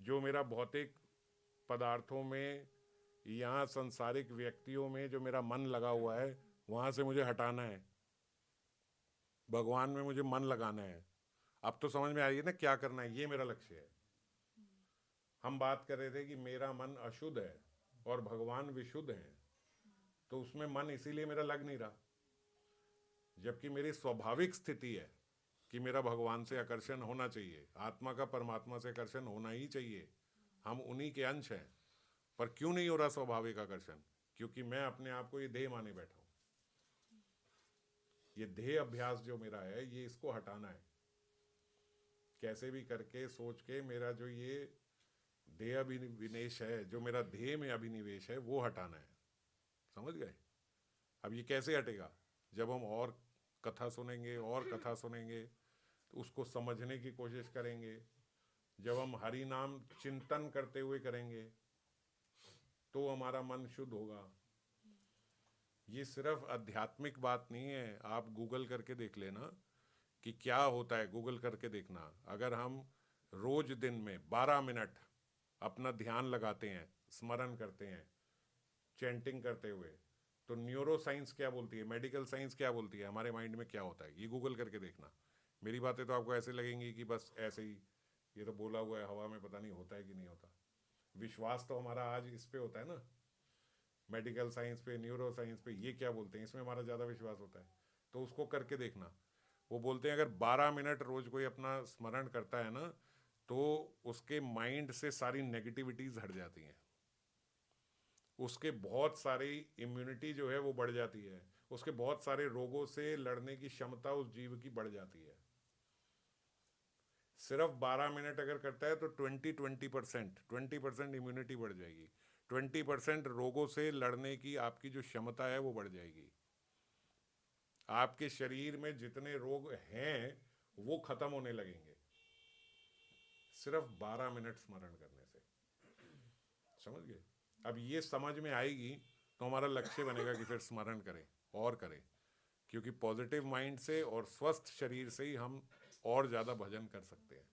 जो मेरा भौतिक पदार्थों में, यहाँ संसारिक व्यक्तियों में जो मेरा मन लगा हुआ है, वहाँ से मुझे हटाना है, भगवान में मुझे मन लगाना है। अब तो समझ में आ रही है ना क्या करना है, ये मेरा लक्ष्य है। हम बात कर रहे थे कि मेरा मन अशुद्ध है और भगवान विशुद्ध है, तो उसमें मन इसीलिए मेरा लग नहीं रहा, जबकि मेरी स्वाभाविक स्थिति है कि मेरा भगवान से आकर्षण होना चाहिए, आत्मा का परमात्मा से आकर्षण होना ही चाहिए, हम उन्हीं के अंश हैं। पर क्यों नहीं हो रहा स्वाभाविक आकर्षण? क्योंकि मैं अपने आप को ये देह माने बैठा हूं। ये देह अभ्यास जो मेरा है, ये इसको हटाना है, कैसे भी करके सोच के। मेरा जो ये देह अभिनिवेश है, जो मेरा देह में अभिनिवेश है, वो हटाना है। समझ गए? अब ये कैसे हटेगा? जब हम और कथा सुनेंगे और कथा सुनेंगे, तो उसको समझने की कोशिश करेंगे। जब हम हरि नाम चिंतन करते हुए करेंगे, तो हमारा मन शुद्ध होगा। ये सिर्फ आध्यात्मिक बात नहीं है, आप गूगल करके देख लेना कि क्या होता है, गूगल करके देखना। अगर हम रोज दिन में 12 मिनट अपना ध्यान लगाते हैं, स्मरण करते हैं, चैंटिंग करते हुए, तो न्यूरो साइंस क्या बोलती है, मेडिकल साइंस क्या बोलती है, हमारे माइंड में क्या होता है, ये गूगल करके देखना। मेरी बातें तो आपको ऐसे लगेंगी कि बस ऐसे ही ये तो बोला हुआ है हवा में, पता नहीं होता है कि नहीं होता। विश्वास तो हमारा आज इस पे होता है ना, मेडिकल साइंस पे, न्यूरो साइंस पे, ये क्या बोलते हैं, इसमें हमारा ज़्यादा विश्वास होता है। तो उसको करके देखना। वो बोलते हैं अगर 12 मिनट रोज कोई अपना स्मरण करता है ना, तो उसके माइंड से सारी नेगेटिविटीज हट जाती हैं, उसके बहुत सारी इम्यूनिटी जो है वो बढ़ जाती है, उसके बहुत सारे रोगों से लड़ने की क्षमता उस जीव की बढ़ जाती है। सिर्फ 12 मिनट अगर करता है तो 20% इम्यूनिटी बढ़ जाएगी, 20% रोगों से लड़ने की आपकी जो क्षमता है वो बढ़ जाएगी। आपके शरीर में जितने रोग हैं वो खत्म होने लगेंगे सिर्फ 12 मिनट स्मरण करने से। समझ गए? अब ये समझ में आएगी तो हमारा लक्ष्य बनेगा कि फिर स्मरण करें और करें, क्योंकि पॉजिटिव माइंड से और स्वस्थ शरीर से ही हम और ज़्यादा भजन कर सकते हैं।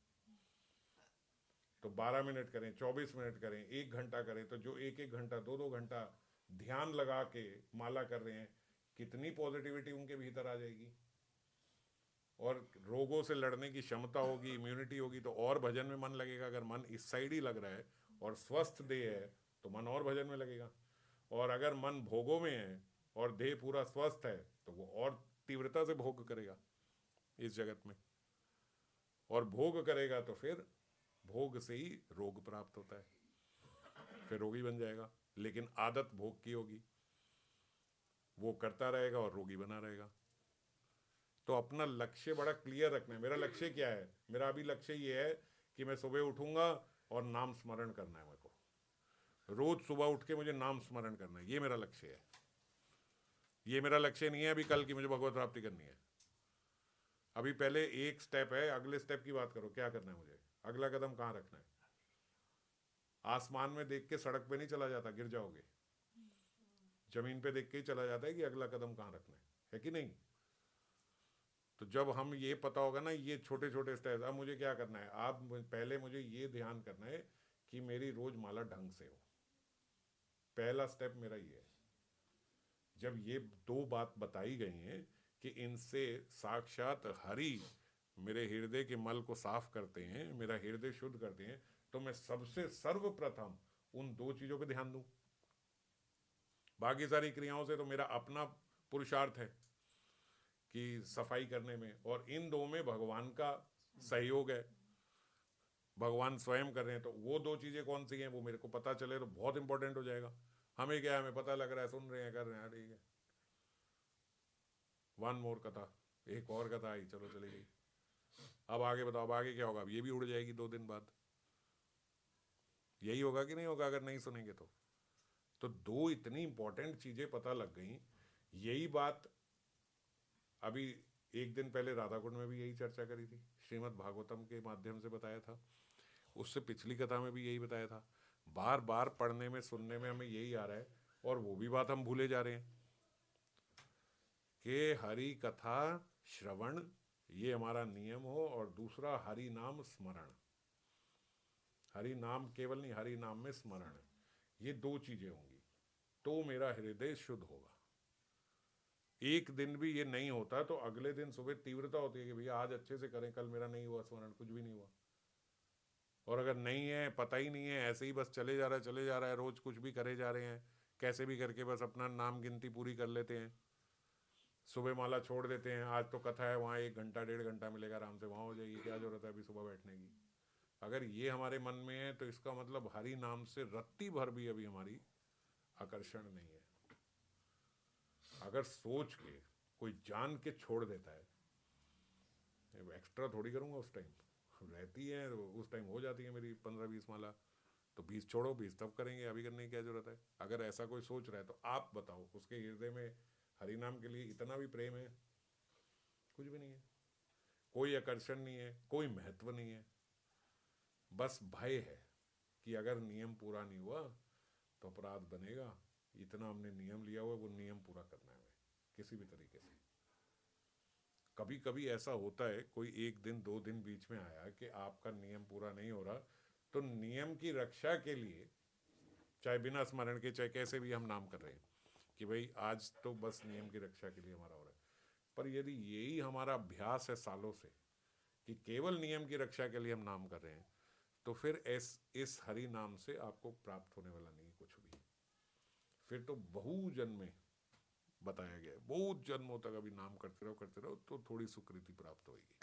तो 12 मिनट करें, 24 मिनट करें, 1 घंटा करें, तो जो 1-1 घंटा 2-2 घंटा ध्यान लगा के माला कर रहे हैं, कितनी पॉजिटिविटी उनके भीतर आ जाएगी, और रोगों से लड़ने की क्षमता होगी, इम्यूनिटी होगी, तो और भजन में मन लगेगा। अगर मन इस साइड ही लग रहा है और स्वस्थ देह है तो मन और भजन में लगेगा, और अगर मन भोगों में है और देह पूरा स्वस्थ है तो वो और तीव्रता से भोग करेगा इस जगत में, और भोग करेगा तो फिर भोग से ही रोग प्राप्त होता है, फिर रोगी बन जाएगा। लेकिन आदत भोग की होगी, वो करता रहेगा और रोगी बना रहेगा। तो अपना लक्ष्य बड़ा क्लियर रखना है। मेरा लक्ष्य क्या है? मेरा अभी लक्ष्य ये है कि मैं सुबह उठूंगा और नाम स्मरण करना है। मेरे को रोज सुबह उठ के मुझे नाम स्मरण करना है, ये मेरा लक्ष्य है। ये मेरा लक्ष्य नहीं है अभी कल की मुझे भगवत प्राप्ति करनी है। अभी पहले एक स्टेप है, अगले स्टेप की बात करो, क्या करना है मुझे, अगला कदम कहाँ रखना है। आसमान में देख के सड़क पे नहीं चला जाता, गिर जाओगे। जमीन पे देख के ही चला जाता है कि अगला कदम कहाँ रखना है कि नहीं? तो जब हम ये पता होगा ना, ये छोटे छोटे स्टेप, अब मुझे क्या करना है, आप पहले मुझे ये ध्यान करना है कि मेरी रोज माला ढंग से हो। पहला स्टेप मेरा ये है। जब ये दो बात बताई गई हैं कि इनसे साक्षात हरि मेरे हृदय के मल को साफ करते हैं, मेरा हृदय शुद्ध करते हैं, तो मैं सबसे सर्वप्रथम उन दो चीजों पे ध्यान दूं। बाकी सारी क्रियाओं से तो मेरा अपना पुरुषार्थ है कि सफाई करने में, और इन दो में भगवान का सहयोग है, भगवान स्वयं कर रहे हैं। तो वो दो चीजें कौन सी हैं वो मेरे को पता चले तो बहुत इंपॉर्टेंट हो जाएगा। हमें क्या है, हमें पता लग रहा है, सुन रहे हैं, कर रहे हैं, ठीक है, वन मोर कथा, एक और कथा आई, चलो चली गई। अब आगे बताओ, अब आगे क्या होगा? अब ये भी उड़ जाएगी 2 दिन बाद। यही होगा कि नहीं होगा अगर नहीं सुनेंगे तो दो इतनी इंपॉर्टेंट चीजें पता लग गई। यही बात अभी एक दिन पहले राधा कुंड में भी यही चर्चा करी थी, श्रीमद् भागवतम के माध्यम से बताया था, उससे पिछली कथा में भी यही बताया था। बार बार पढ़ने में सुनने में हमें यही आ रहा है, और वो भी बात हम भूले जा रहे हैं कि हरि कथा श्रवण ये हमारा नियम हो, और दूसरा हरि नाम स्मरण। हरि नाम केवल नहीं, हरि नाम में स्मरण, ये दो चीजें होंगी तो मेरा हृदय शुद्ध होगा। एक दिन भी ये नहीं होता तो अगले दिन सुबह तीव्रता होती है कि भैया आज अच्छे से करें, कल मेरा नहीं हुआ स्मरण, कुछ भी नहीं हुआ। और अगर नहीं है, पता ही नहीं है, ऐसे ही बस चले जा रहा है चले जा रहा है, रोज कुछ भी करे जा रहे हैं, कैसे भी करके बस अपना नाम गिनती पूरी कर लेते हैं, सुबह माला छोड़ देते हैं, आज तो कथा है वहाँ 1 घंटा 1.5 घंटा मिलेगा, आराम से वहाँ हो जाएगी, क्या जरूरत है अभी सुबह बैठने की। अगर ये हमारे मन में है तो इसका मतलब हरि नाम से रत्ती भर भी अभी हमारी आकर्षण नहीं है। अगर सोच के कोई जान के छोड़ देता है, एक्स्ट्रा थोड़ी करूँगा उस टाइम, रहती है उस टाइम हो जाती है मेरी 15-20 माला, तो 20 छोड़ो, 20 तब करेंगे, अभी करने की क्या जरूरत है। अगर ऐसा कोई सोच रहा है तो आप बताओ उसके हृदय में हरि नाम के लिए इतना भी प्रेम है? कुछ भी नहीं है, कोई आकर्षण नहीं है, कोई महत्व नहीं है, बस भय है कि अगर नियम पूरा नहीं हुआ तो अपराध बनेगा, इतना हमने नियम लिया हुआ वो नियम पूरा करना है किसी भी तरीके से। कभी कभी ऐसा होता है, कोई 1 दिन 2 दिन बीच में आया कि आपका नियम पूरा नहीं हो रहा, तो नियम की रक्षा के लिए, चाहे बिना स्मरण के चाहे कैसे भी हम नाम कर रहे हैं कि भाई आज तो बस नियम की रक्षा के लिए हमारा हो रहा है, पर यदि यही हमारा अभ्यास है सालों से कि केवल नियम की रक्षा के लिए हम नाम कर रहे हैं, तो फिर इस हरि नाम से आपको प्राप्त होने वाला नहीं कुछ भी। फिर तो बहु जन्म में बताया गया है, बहुत जन्मों तक अभी नाम करते रहो तो थोड़ी सुकृति प्राप्त होगी।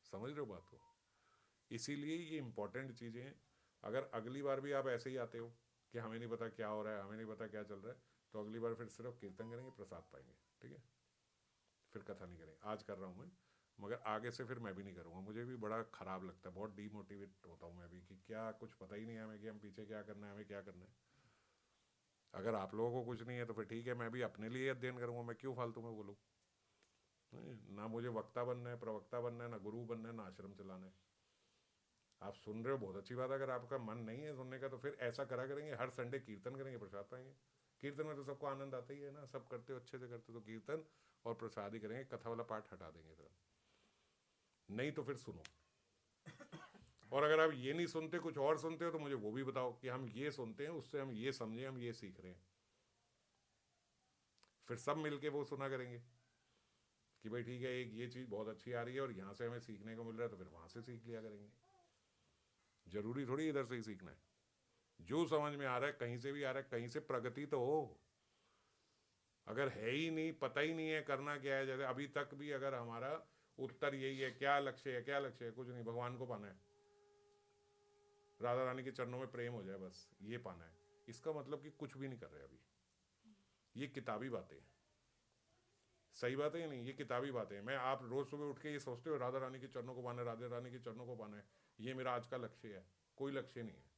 समझ रहे हो बात को? इसीलिए ये इंपॉर्टेंट चीजें हैं। अगर अगली बार भी आप ऐसे ही आते हो कि हमें नहीं पता क्या हो रहा है, हमें नहीं पता क्या चल रहा है, तो अगली बार फिर सिर्फ कीर्तन करेंगे, प्रसाद पाएंगे, ठीक है? फिर कथा नहीं करेंगे। आज कर रहा हूँ मैं, मगर आगे से फिर मैं भी नहीं करूँगा। मुझे भी बड़ा खराब लगता है, बहुत डीमोटिवेट होता हूँ मैं भी कि क्या कुछ पता ही नहीं है हमें कि हम पीछे क्या करना है, हमें क्या करना है। अगर आप लोगों को कुछ नहीं है तो फिर ठीक है, मैं भी अपने लिए अध्ययन करूँगा, मैं क्यों फालतू में बोलूँ? ना मुझे वक्ता बनना है, प्रवक्ता बनना है, ना गुरु बनना है, ना आश्रम चलाना है। आप सुन रहे हो, बहुत अच्छी बात है। अगर आपका मन नहीं है सुनने का तो फिर ऐसा करा करेंगे, हर संडे कीर्तन करेंगे, प्रसाद पाएंगे। कीर्तन में तो सबको आनंद आता ही है ना, सब करते हो अच्छे से करते, तो कीर्तन और प्रसाद ही करेंगे, कथा वाला पाठ हटा देंगे फिर। नहीं तो फिर सुनो, और अगर आप ये नहीं सुनते, कुछ और सुनते हो, तो मुझे वो भी बताओ कि हम ये सुनते हैं, उससे हम ये समझे, हम ये सीख रहे हैं। फिर सब मिलके वो सुना करेंगे कि भाई ठीक है, एक ये चीज़ बहुत अच्छी आ रही है और यहाँ से हमें सीखने को मिल रहा है, तो फिर वहाँ से सीख लिया करेंगे। जरूरी थोड़ी इधर से ही सीखना है, जो समझ में आ रहा है कहीं से भी आ रहा है, कहीं से प्रगति तो हो। अगर है ही नहीं, पता ही नहीं है करना क्या है, जैसे अभी तक भी अगर हमारा उत्तर यही है, क्या लक्ष्य है, क्या लक्ष्य है, कुछ नहीं, भगवान को पाना है, राधा रानी के चरणों में प्रेम हो जाए, बस ये पाना है, इसका मतलब कि कुछ भी नहीं कर रहे अभी। ये किताबी बातें हैं, सही बात है या नहीं? ये किताबी बातें हैं। मैं, आप रोज सुबह उठ के ये सोचते हो राधा रानी के चरणों को पाना है, राधा रानी के चरणों को पाना है, ये मेरा आज का लक्ष्य है? कोई लक्ष्य नहीं है।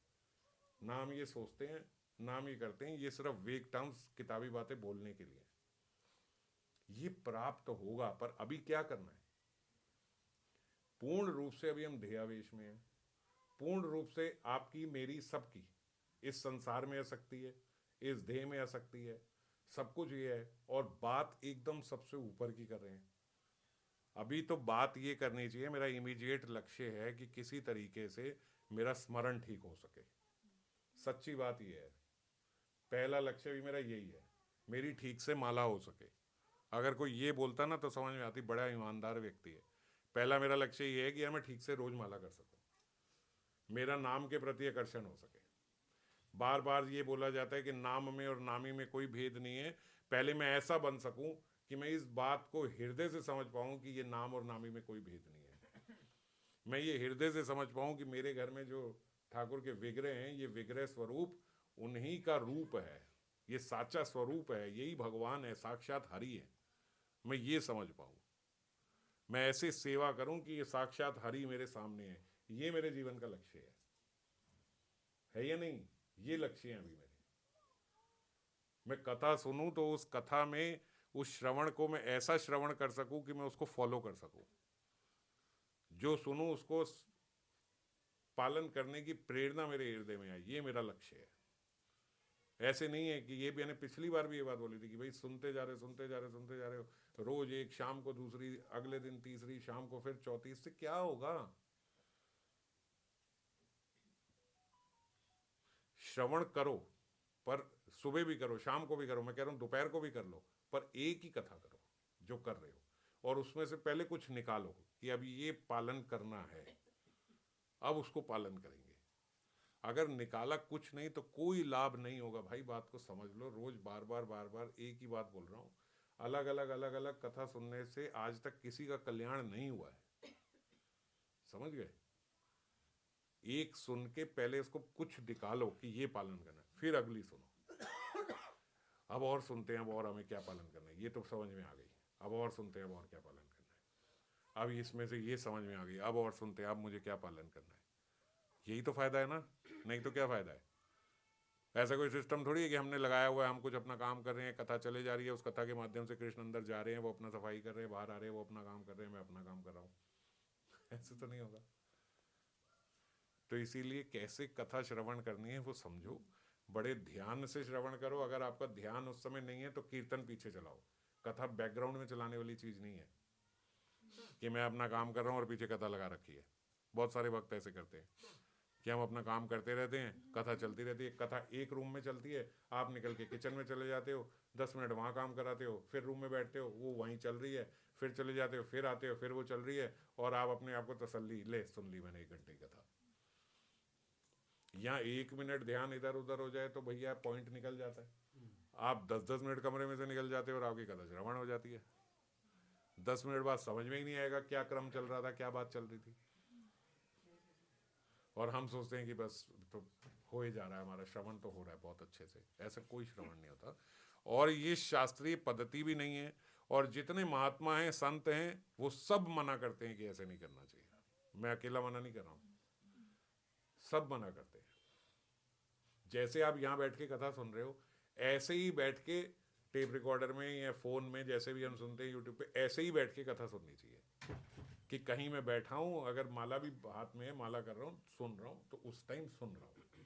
नाम ये सोचते हैं, नाम ये करते हैं, ये सिर्फ वेक टर्म्स, किताबी बातें बोलने के लिए। ये प्राप्त होगा, पर अभी क्या करना है? पूर्ण रूप से अभी हम ध्येयावेश में हैं, पूर्ण रूप से आपकी मेरी सबकी इस संसार में आ सकती है, इस देह में आ सकती है, सब कुछ ये है, और बात एकदम सबसे ऊपर की कर रहे हैं। अभी तो बात ये करनी चाहिए, मेरा इमीडिएट लक्ष्य है कि किसी तरीके से मेरा स्मरण ठीक हो सके। सच्ची बात ये है, पहला लक्ष्य भी मेरा यही है, मेरी ठीक से माला हो सके। अगर कोई ये बोलता ना तो समझ में आती, बड़ा ईमानदार व्यक्ति है। पहला मेरा लक्ष्य ये है कि यार मैं ठीक से रोज माला कर सकूं, मेरा नाम के प्रति आकर्षण हो सके। बार बार ये बोला जाता है कि नाम में और नामी में कोई भेद नहीं है, पहले मैं ऐसा बन सकूं कि मैं इस बात को हृदय से समझ पाऊं कि ये नाम और नामी में कोई भेद नहीं है। मैं ये हृदय से समझ पाऊं कि मेरे घर में जो ठाकुर के विग्रह हैं, ये विग्रह स्वरूप उन्हीं का रूप है, ये साचा स्वरूप है, यही भगवान है, साक्षात हरि है। मैं ये समझ पाऊं, मैं ऐसे सेवा करूं कि ये साक्षात हरि मेरे सामने है। ये मेरे जीवन का लक्ष्य है या नहीं? ये लक्ष्य है अभी मेरे। मैं कथा सुनूं तो उस कथा में, उस श्रवण को मैं ऐसा श्रवण कर सकूं कि मैं उसको फॉलो कर सकूं, जो सुनूं उसको पालन करने की प्रेरणा मेरे हृदय में आए, ये मेरा लक्ष्य है। ऐसे नहीं है कि ये भी, मैंने पिछली बार भी ये बात बोली थी कि भाई सुनते जा रहे सुनते जा रहे सुनते जा रहे हो, रोज एक, शाम को दूसरी, अगले दिन तीसरी, शाम को फिर चौथी, इससे क्या होगा? श्रवण करो, पर सुबह भी करो, शाम को भी करो, मैं कह रहा हूँ दोपहर को भी कर लो, पर एक ही कथा करो जो कर रहे हो, और उसमें से पहले कुछ निकालो कि अब ये पालन करना है, अब उसको पालन करेंगे। अगर निकाला कुछ नहीं तो कोई लाभ नहीं होगा भाई, बात को समझ लो। रोज बार बार एक ही बात बोल रहा हूँ, अलग अलग कथा सुनने से आज तक किसी का कल्याण नहीं हुआ है, समझ गए। एक सुन के पहले उसको कुछ निकालो कि ये पालन करना है, फिर अगली सुनो। अब और सुनते हैं, अब और हमें क्या पालन करना है, ये तो समझ में आ गई, अब और सुनते हैं, अब और क्या पालन करना है, अब इसमें से ये समझ में आ गई, अब और सुनते हैं, अब मुझे क्या पालन करना है। यही तो फायदा है ना, नहीं तो क्या फायदा है। ऐसा कोई सिस्टम थोड़ी है कि हमने लगाया हुआ है, हम कुछ अपना काम कर रहे हैं, कथा चले जा रही है, उस कथा के माध्यम से कृष्ण अंदर जा रहे हैं, वो अपना सफाई कर रहे हैं, बाहर आ रहे हैं, वो अपना काम कर रहे हैं, मैं अपना काम कर रहा हूँ। ऐसे तो नहीं होगा। तो इसीलिए कैसे कथा श्रवण करनी है वो समझो, बड़े ध्यान से श्रवण करो। अगर आपका ध्यान उस समय नहीं है तो कीर्तन पीछे चलाओ। कथा बैकग्राउंड में चलाने वाली चीज नहीं है कि मैं अपना काम कर रहा हूँ और पीछे कथा लगा रखी है। बहुत सारे वक्त ऐसे करते हैं कि हम अपना काम करते रहते हैं, कथा चलती रहती है, कथा एक रूम में चलती है, आप निकल के किचन में चले जाते हो, 10 मिनट वहाँ काम कराते हो, फिर रूम में बैठते हो, वो वहीं चल रही है, फिर चले जाते हो, फिर आते हो, फिर वो चल रही है, और आप अपने आप को तसल्ली, ले सुन ली मैंने 1 घंटे की कथा। यहाँ 1 मिनट ध्यान इधर उधर हो जाए तो भैया पॉइंट निकल जाता है। आप 10-10 मिनट कमरे में से निकल जाते हो और आपकी कथा श्रवण हो जाती है। 10 मिनट बाद समझ में ही नहीं आएगा क्या क्रम चल रहा था, क्या बात चल रही थी, और हम सोचते हैं कि बस तो हो ही जा रहा है, हमारा श्रवण तो हो रहा है बहुत अच्छे से। ऐसा कोई श्रवण नहीं होता, और ये शास्त्रीय पद्धति भी नहीं है। और जितने महात्मा हैं, संत हैं, वो सब मना करते हैं कि ऐसे नहीं करना चाहिए। मैं अकेला मना नहीं कर रहा हूँ, सब मना करते हैं। जैसे आप यहाँ बैठ के कथा सुन रहे हो, ऐसे ही बैठ के टेप रिकॉर्डर में या फोन में, जैसे भी हम सुनते हैं यूट्यूब पे, ऐसे ही बैठ के कथा सुननी चाहिए। कि कहीं मैं बैठा हूं, अगर माला भी हाथ में है, माला कर रहा हूं, सुन रहा हूं, तो उस टाइम सुन रहा हूं,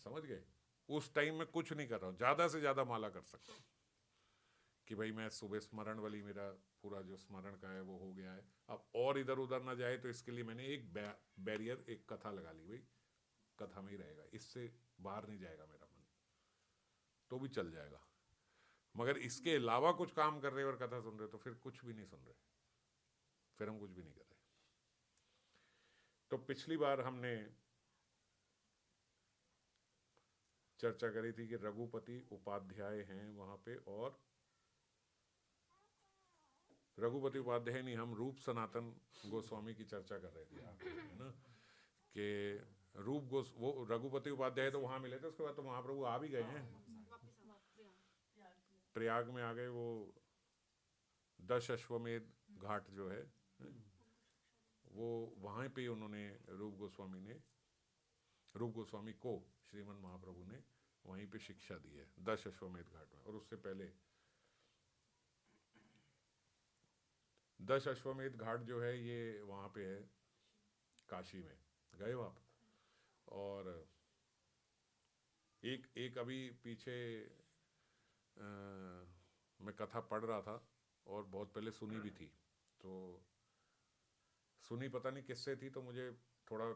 समझ गए। उस टाइम में कुछ नहीं कर रहा हूं, ज्यादा से ज्यादा माला कर सकता हूं कि भाई मैं सुबह स्मरण वाली, मेरा पूरा जो स्मरण का है वो हो गया है। अब और इधर उधर ना जाए तो इसके लिए मैंने एक बैरियर, एक कथा लगा ली, भाई कथा में ही रहेगा, इससे बाहर नहीं जाएगा मेरा मन, तो भी चल जाएगा। मगर इसके अलावा कुछ काम कर रहे हो और कथा सुन रहे हो तो फिर कुछ भी नहीं सुन रहे, फिर हम कुछ भी नहीं कर रहे। तो पिछली बार हमने चर्चा करी थी कि रघुपति उपाध्याय हैं वहां पे, और रघुपति उपाध्याय नहीं, हम रूप सनातन गोस्वामी की चर्चा कर रहे थे, है ना, कि वो रघुपति उपाध्याय तो वहां मिले थे, उसके बाद तो महाप्रभु आ भी गए हैं, प्रयाग में आ गए। वो 10 अश्वमेध घाट जो है, वो वहां पे उन्होंने रूप गोस्वामी को श्रीमन महाप्रभु ने वहीं पे शिक्षा दी है, 10 अश्वमेध घाट में। और उससे पहले 10 अश्वमेध घाट जो है ये वहां पे है काशी में, गए हो आप। और एक अभी पीछे मैं कथा पढ़ रहा था, और बहुत पहले सुनी भी थी, तो सुनी पता नहीं किससे थी, तो मुझे थोड़ा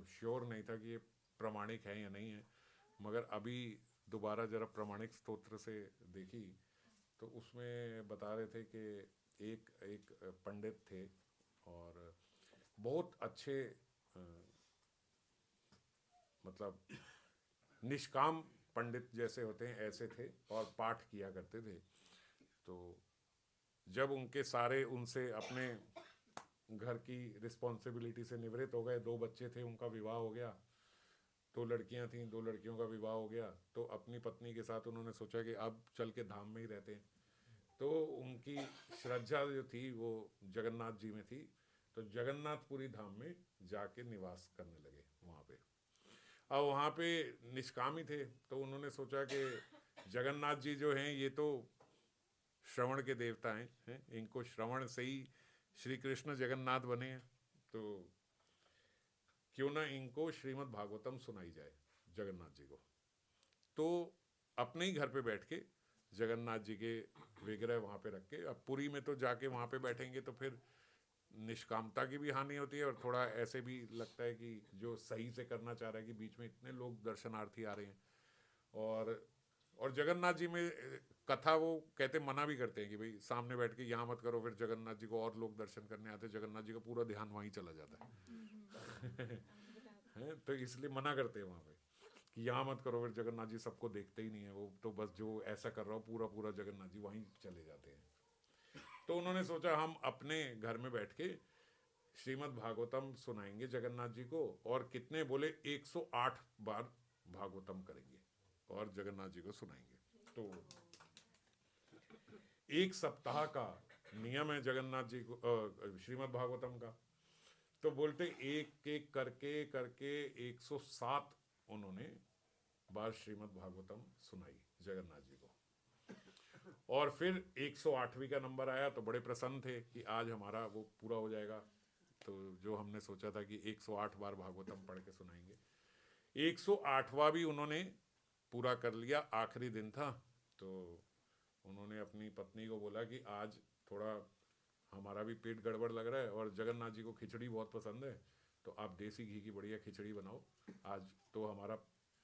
श्योर नहीं था कि ये प्रामाणिक है या नहीं है, मगर अभी दोबारा जरा प्रामाणिक स्तोत्र से देखी तो उसमें बता रहे थे कि एक पंडित थे, और बहुत अच्छे मतलब निष्काम पंडित जैसे होते हैं ऐसे थे, और पाठ किया करते थे। तो जब उनके सारे उनसे अपने घर की रिस्पॉन्सिबिलिटी से निवृत्त हो गए, 2 बच्चे थे, उनका विवाह हो गया, 2 लड़कियां थीं, 2 लड़कियों का विवाह हो गया, तो अपनी पत्नी के साथ उन्होंने सोचा कि अब चल के धाम में ही रहते हैं। तो उनकी श्रद्धा जो थी वो जगन्नाथ जी में थी, तो जगन्नाथपुरी धाम में जाके निवास करने लगे वहाँ पे। अब वहाँ पे निष्कामी थे, तो उन्होंने सोचा कि जगन्नाथ जी जो हैं ये तो श्रवण के देवता हैं, इनको श्रवण से ही श्री कृष्ण जगन्नाथ बने हैं, तो क्यों ना इनको श्रीमद् भागवतम सुनाई जाए जगन्नाथ जी को। तो अपने ही घर पे बैठ के जगन्नाथ जी के विग्रह वहाँ पे रख के, अब पुरी में तो जाके वहाँ पे बैठेंगे तो फिर निष्कामता की भी हानि होती है और थोड़ा ऐसे भी लगता है कि जो सही से करना चाह रहा है कि बीच में इतने लोग दर्शनार्थी आ रहे हैं। और जगन्नाथ जी में कथा वो कहते मना भी करते हैं कि भाई सामने बैठ के यहाँ मत करो, फिर जगन्नाथ जी को और लोग दर्शन करने आते हैं, जगन्नाथ जी का पूरा ध्यान वहीं चला जाता है तो इसलिए मना करते हैं वहाँ पे कि यहाँ मत करो, फिर जगन्नाथ जी सबको देखते ही नहीं है, वो तो बस जो ऐसा कर रहा हो पूरा पूरा जगन्नाथ जी वहीं चले जाते हैं। तो उन्होंने सोचा हम अपने घर में बैठ के श्रीमद् भागवतम सुनाएंगे जगन्नाथ जी को, और कितने बोले 108 बार भागवतम करेंगे और जगन्नाथ जी को सुनाएंगे। तो एक सप्ताह का नियम है जगन्नाथ जी को श्रीमद् भागवतम का। तो बोलते एक एक करके करके 107 उन्होंने बार श्रीमद् भागवतम सुनाई जगन्नाथ जी को। और फिर 108वीं का नंबर आया तो बड़े प्रसन्न थे कि आज हमारा वो पूरा हो जाएगा। तो जो हमने सोचा था कि 108 बार भागवतम पढ़ के सुनाएंगे, 108वां भी उन्होंने पूरा कर लिया। आखिरी दिन था तो उन्होंने अपनी पत्नी को बोला कि आज थोड़ा हमारा भी पेट गड़बड़ लग रहा है और जगन्नाथ जी को खिचड़ी बहुत पसंद है, तो आप देसी घी की बढ़िया खिचड़ी बनाओ, आज तो हमारा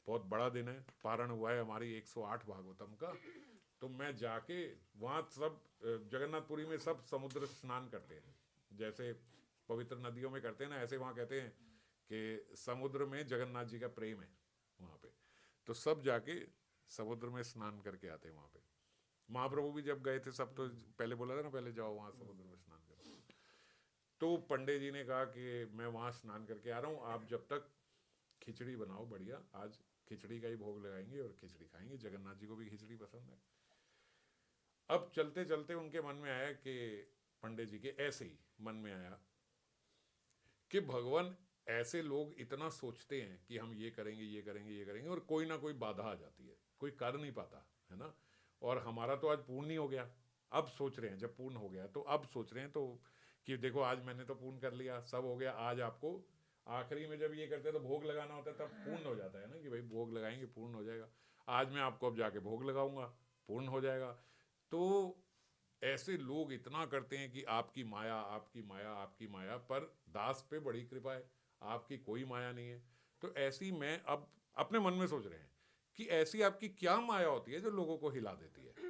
बहुत बड़ा दिन है, पारण हुआ है हमारी 108 भागवतम का। तो मैं जाके वहाँ सब जगन्नाथपुरी में सब समुद्र स्नान करते हैं, जैसे पवित्र नदियों में करते हैं ना, ऐसे वहाँ कहते हैं कि समुद्र में जगन्नाथ जी का प्रेम है वहाँ पे। तो सब जाके समुद्र में स्नान करके आते हैं वहाँ पे। महाप्रभु भी जब गए थे सब तो पहले बोला था ना पहले जाओ वहाँ समुद्र में स्नान करो। तो पंडित जी ने कहा कि मैं वहाँ स्नान करके आ रहा हूँ, आप जब तक खिचड़ी बनाओ बढ़िया, आज खिचड़ी का ही भोग लगाएंगे और खिचड़ी खाएंगे, जगन्नाथ जी को भी खिचड़ी पसंद है। अब चलते चलते उनके मन में आया कि पंडित जी के ऐसे ही मन में आया कि भगवान ऐसे लोग इतना सोचते हैं कि हम ये करेंगे ये करेंगे ये करेंगे, और कोई ना कोई बाधा आ जाती है, कोई कर नहीं पाता है ना। और हमारा तो आज पूर्ण ही हो गया, अब सोच रहे हैं जब पूर्ण हो गया तो अब सोच रहे हैं तो कि देखो आज मैंने तो पूर्ण कर लिया, सब हो गया, आज आपको आखिरी में जब ये करते हैं तो भोग लगाना होता है तब पूर्ण हो जाता है ना कि भाई भोग लगाएंगे पूर्ण हो जाएगा, आज मैं आपको अब जाके भोग लगाऊंगा पूर्ण हो जाएगा। तो ऐसे लोग इतना करते हैं कि आपकी माया आपकी माया आपकी माया, पर दास पे बड़ी कृपा है, आपकी कोई माया नहीं है। तो ऐसी मैं अब अपने मन में सोच रहे हैं कि ऐसी आपकी क्या माया होती है जो लोगों को हिला देती है।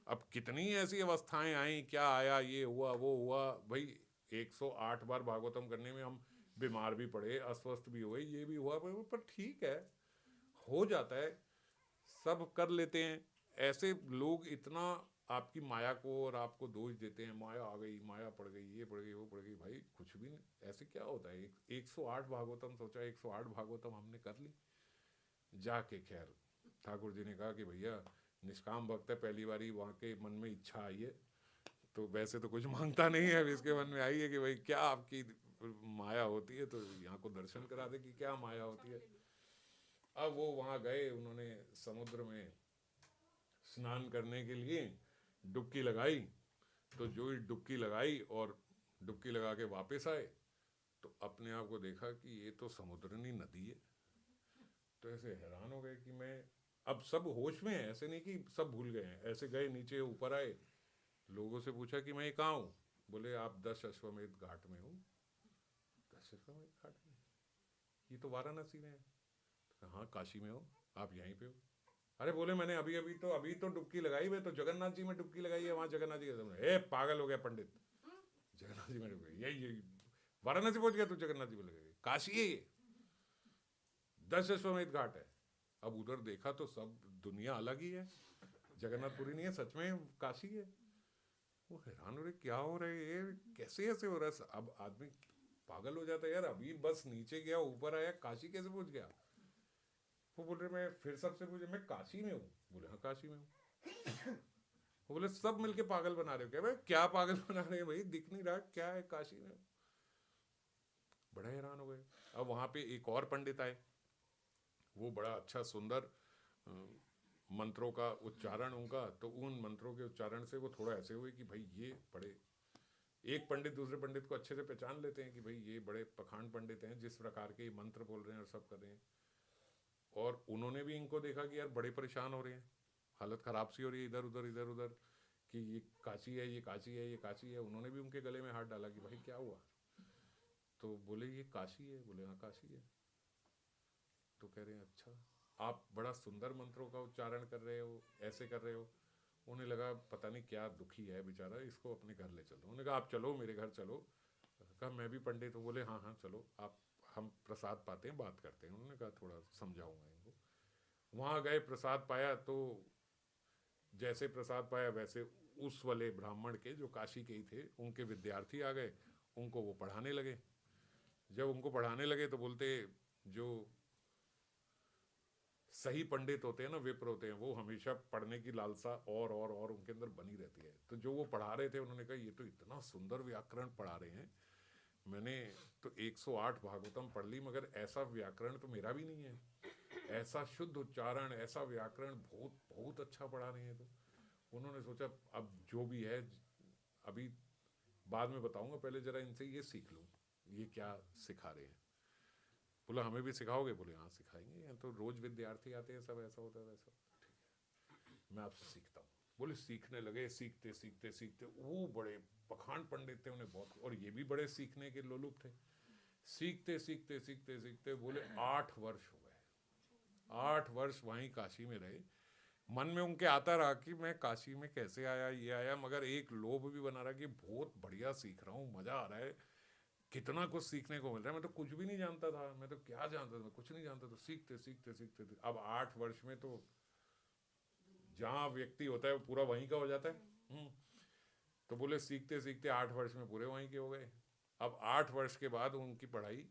अब कितनी ऐसी अवस्थाएं आई, क्या आया, ये हुआ वो हुआ, भाई 108 बार भागवतम करने में हम बीमार भी पड़े, अस्वस्थ भी हुए, ये भी हुआ, पर ठीक है, हो जाता है, सब कर लेते हैं। ऐसे लोग इतना आपकी माया को और आपको दोष देते हैं, माया आ गई, माया पड़ गई, ये पड़ गई वो पड़ गई, भाई कुछ भी नहीं, ऐसे क्या होता है। 108 भागवतम सोचा, 108 भागवतम हमने कर ली जाके। खैर ठाकुर जी ने कहा कि भैया निष्काम भक्त है, पहली बारी वहाँ के मन में इच्छा आई है, तो वैसे तो कुछ मांगता नहीं है, अब इसके मन में आई है कि भाई क्या आपकी माया होती है, तो यहाँ को दर्शन करा दे कि क्या माया होती है। अब वो वहाँ गए, उन्होंने समुद्र में स्नान करने के लिए डुबकी लगाई, तो जो ही डुबकी लगाई और डुबकी लगा के वापस आए तो अपने आप को देखा कि ये तो समुद्रनी नदी है। तो ऐसे हैरान हो गए कि मैं, अब सब होश में है, ऐसे नहीं कि सब भूल गए हैं, ऐसे गए नीचे ऊपर आए, लोगों से पूछा कि मैं कहाँ हूँ, बोले आप 10 अश्वमेध घाट में हूँ। 10 अश्वमेध घाट में, ये तो वाराणसी में है। तो हाँ काशी में हो, आप यहीं पे हो। अरे बोले मैंने अभी तो डुबकी लगाई, मैं तो जगन्नाथ जी में डुबकी लगाई है, वहां जगन्नाथ जी के, पागल हो गया पंडित, जगन्नाथ जी में डुबकी, यही वाराणसी पहुंच गया तो जगन्नाथ जी में लगे, काशी है ये, 10 अश्वमेध घाट है। अब उधर देखा तो सब दुनिया अलग ही है, जगन्नाथपुरी नहीं है, सच में काशी है। वो हैरान हो रहे क्या हो रहा है, ये कैसे ऐसे हो रहा है। अब आदमी पागल हो जाता है यार, अभी बस नीचे गया ऊपर आया, काशी कैसे पहुंच गया। वो बोल रहे, मैं फिर सबसे पूछे मैं काशी में हूँ, बोले हाँ काशी में हूँ। वो बोले सब मिलके पागल बना रहे हो क्या। भाई क्या पागल बना रहे हैं भाई, दिख नहीं रहा क्या है, काशी में। बड़ा हैरान हो गए। अब वहां पे एक और पंडित आए, वो बड़ा अच्छा सुंदर मंत्रों का उच्चारण उनका, तो उन मंत्रों के उच्चारण से वो थोड़ा ऐसे हुए कि भाई ये बड़े, एक पंडित दूसरे पंडित को अच्छे से पहचान लेते हैं कि भाई ये बड़े पखान पंडित हैं, जिस प्रकार के मंत्र बोल रहे हैं और सब कर रहे हैं। और उन्होंने भी इनको देखा कि यार बड़े परेशान हो रहे हैं, हालत खराब सी हो रही है, इधर उधर इधर उधर, कि ये काशी है, ये काशी है, ये काशी है। उन्होंने भी उनके गले में हाथ डाला कि भाई क्या हुआ? तो बोले ये काशी है। बोले हाँ काशी है। तो कह रहे हैं अच्छा, आप बड़ा सुंदर मंत्रों का उच्चारण कर रहे हो, ऐसे कर रहे हो। उन्हें लगा पता नहीं क्या दुखी है बेचारा, इसको अपने घर ले चलो। उन्होंने कहा आप चलो मेरे घर चलो। कहा मैं भी पंडित हूँ। बोले हाँ हाँ चलो, आप हम प्रसाद पाते हैं, बात करते हैं। उन्होंने कहा थोड़ा समझाऊंगा इनको। वहाँ गए, प्रसाद पाया। तो जैसे प्रसाद पाया वैसे उस वाले ब्राह्मण के, जो काशी के ही थे, उनके विद्यार्थी आ गए। उनको वो पढ़ाने लगे। जब उनको पढ़ाने लगे तो बोलते, जो सही पंडित होते हैं ना, विप्र होते हैं, वो हमेशा पढ़ने की लालसा और उनके अंदर बनी रहती है। तो जो वो पढ़ा रहे थे, उन्होंने कहा ये तो इतना सुंदर व्याकरण पढ़ा रहे हैं, मैंने तो 108 भागवतम पढ़ ली, मगर ऐसा व्याकरण तो मेरा भी नहीं है, ऐसा शुद्ध उच्चारण, ऐसा व्याकरण बहुत बहुत अच्छा पढ़ा रहे हैं। तो उन्होंने सोचा अब जो भी है, अभी बाद में बताऊंगा, पहले जरा इनसे ये सीख लूँ, ये क्या सिखा रहे हैं। बोला हमें भी सिखाओगे? बोले हाँ सिखाएंगे, यहाँ तो रोज विद्यार्थी आते हैं, सब ऐसा होता है वैसा। ठीक है, मैं आपसे सीखता हूँ। बोले सीखने लगे। सीखते सीखते सीखते वो बड़े पखान पंडित थे, उन्हें बहुत, और ये भी बड़े सीखने के लोलुप थे। सीखते सीखते सीखते सीखते बोले 8 वर्ष हो गए। 8 वर्ष वहीं काशी में रहे। मन में उनके आता रहा कि मैं काशी में कैसे आया, ये आया, मगर एक लोभ भी बना रहा कि बहुत बढ़िया सीख रहा हूँ, मजा आ रहा है, कितना कुछ सीखने को मिल रहा है। मैं तो कुछ भी नहीं जानता था, मैं तो क्या जानता था, मैं कुछ नहीं जानता था। सीखते सीखते सीखते थे। अब 8 वर्ष में तो जहाँ व्यक्ति होता है वो पूरा वहीं का हो जाता है। तो बोले सीखते सीखते 8 वर्ष में पूरे वहीं के हो गए। अब 8 वर्ष के बाद उनकी पढ़ाई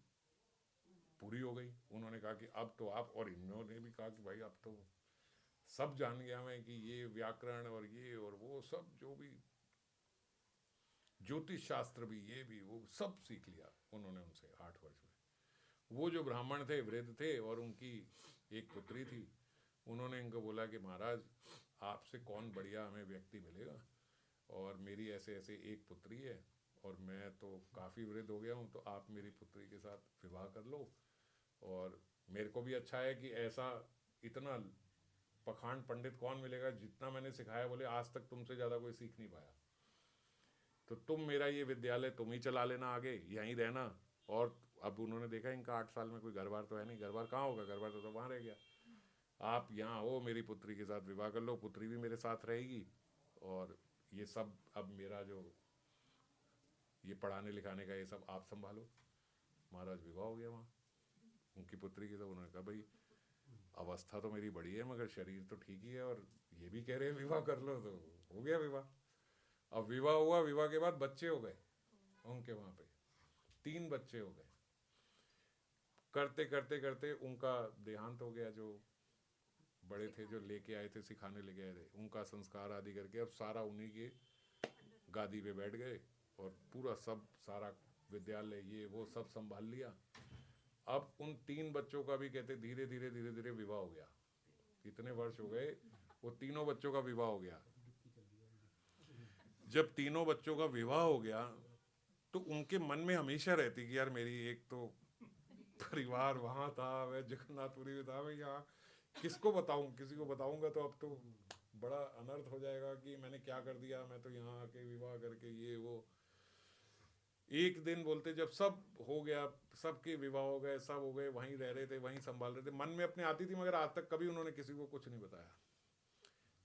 पूरी हो गई। उन्होंने कहा कि अब तो आप, और इन्होंने भी कहा कि भाई अब तो सब जान गया मैं कि ये व्याकरण और ये और वो सब, जो भी ज्योतिष शास्त्र भी, ये भी वो सब सीख लिया उन्होंने उनसे 8 वर्ष में। वो जो ब्राह्मण थे, वृद्ध थे, और उनकी एक पुत्री थी। उन्होंने इनको बोला कि महाराज आपसे कौन बढ़िया हमें व्यक्ति मिलेगा, और मेरी ऐसे ऐसे एक पुत्री है, और मैं तो काफ़ी वृद्ध हो गया हूँ, तो आप मेरी पुत्री के साथ विवाह कर लो। और मेरे को भी अच्छा है कि ऐसा इतना पखांड पंडित कौन मिलेगा, जितना मैंने सिखाया, बोले आज तक तुमसे ज़्यादा कोई सीख नहीं पाया। तो तुम मेरा ये विद्यालय तुम ही चला लेना, आगे यहीं रहना। और अब उन्होंने देखा इनका 8 साल में कोई घर बार तो है नहीं, घर बार कहाँ होगा, घर बार तो वहाँ रह गया। आप यहाँ हो, मेरी पुत्री के साथ विवाह कर लो, पुत्री भी मेरे साथ रहेगी, और ये सब अब मेरा जो ये पढ़ाने लिखाने का ये सब आप संभालो। महाराज विवाह हो गया वहाँ उनकी पुत्री की। तो उन्होंने कहा भाई अवस्था तो मेरी बड़ी है, मगर शरीर तो ठीक ही है, और ये भी कह रहे हैं विवाह कर लो, तो हो गया विवाह। अब विवाह हुआ, विवाह के बाद बच्चे हो गए उनके वहाँ पे, 3 बच्चे हो गए। करते करते करते उनका देहांत हो गया। जो बड़े थे, जो लेके आए थे, सिखाने लेके आए थे, उनका संस्कार आदि करके अब सारा उन्हीं के गादी पे बैठ गए, और पूरा सब सारा विद्यालय ये वो सब संभाल लिया। अब उन 3 बच्चों का भी कहते धीरे धीरे धीरे धीरे विवाह हो गया। इतने वर्ष हो गए, वो तीनों बच्चों का विवाह हो गया। जब तीनों बच्चों का विवाह हो गया, तो उनके मन में हमेशा रहती कि यार मेरी एक तो परिवार वहां था, मैं जगन्नाथपुरी में था, मैं यहाँ किसको बताऊं, किसी को बताऊंगा तो अब तो बड़ा अनर्थ हो जाएगा कि मैंने क्या कर दिया, मैं तो यहाँ आके विवाह करके ये वो। एक दिन बोलते जब सब हो गया, सबके विवाह हो गए, सब हो गए, वहीं रह रहे थे, वहीं संभाल रहे थे, मन में अपने आती थी, मगर आज तक कभी उन्होंने किसी को कुछ नहीं बताया।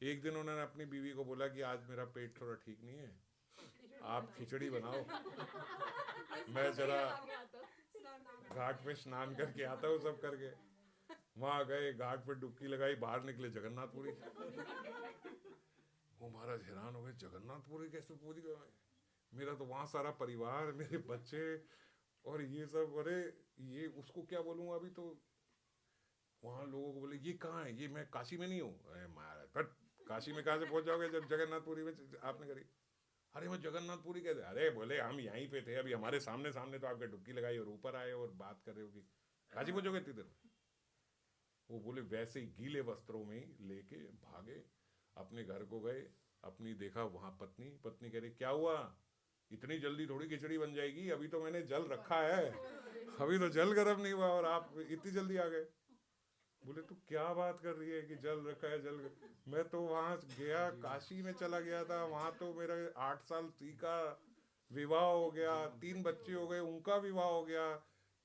एक दिन उन्होंने अपनी बीवी को बोला कि आज मेरा पेट थोड़ा ठीक नहीं है, आप खिचड़ी बनाओ, मैं जरा घाट पे स्नान करके आता हूँ, सब करके। वहां गए, घाट पे डुबकी लगाई, बाहर निकले जगन्नाथपुरी। वो महाराज हैरान हो गए, जगन्नाथपुरी कैसे पूरी गए? मेरा तो वहां सारा परिवार, मेरे बच्चे और ये सब, अरे ये उसको क्या बोलूँ अभी। तो वहां लोगों को बोले ये कहाँ है, ये मैं काशी में नहीं हूँ। अरे महाराज बट काशी में कहाँ से पहुंच जाओगे जब जगन्नाथपुरी में आपने करी। अरे वो जगन्नाथपुरी कहते, अरे बोले हम यहीं पे थे, अभी हमारे सामने सामने तो आपके डुबकी लगाई और ऊपर आए और बात कर रहे हो कि काशी पहुंचोगे इतनी देर में। वो बोले वैसे ही गीले वस्त्रों में ही लेके भागे, अपने घर को गए। अपनी देखा वहां पत्नी, पत्नी कह रही क्या हुआ, इतनी जल्दी थोड़ी खिचड़ी बन जाएगी, अभी तो मैंने जल रखा है, अभी तो जल गर्म नहीं हुआ और आप इतनी जल्दी आ गए। बोले तू क्या बात कर रही है कि जल रखा है जल। मैं तो वहां गया, काशी में चला गया था, वहां तो मेरा 8 साल का विवाह हो गया, 3 बच्चे हो गए, उनका विवाह हो गया,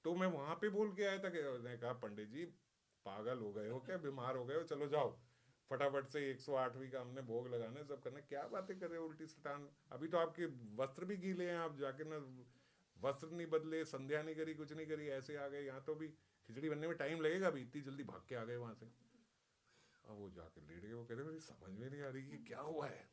तो मैं वहां पे बोल के आया था कि, उसने कहा पंडित जी पागल हो गए हो क्या, बीमार हो गए हो, चलो जाओ फटाफट से 108वीं का हमने भोग लगाना है, सब करना। क्या बातें कर रहे हो उल्टी सटान, अभी तो आपके वस्त्र भी गीले हैं, आप जाके ना वस्त्र नहीं बदले, संध्या नहीं करी, कुछ नहीं करी, ऐसे आ गए यहाँ, तो भी खिचड़ी बनने में टाइम लगेगा, अभी इतनी जल्दी भाग के आ गए वहां से। अब वो जाके लेट गए, वो कहते मेरी समझ में नहीं आ रही कि क्या हुआ है।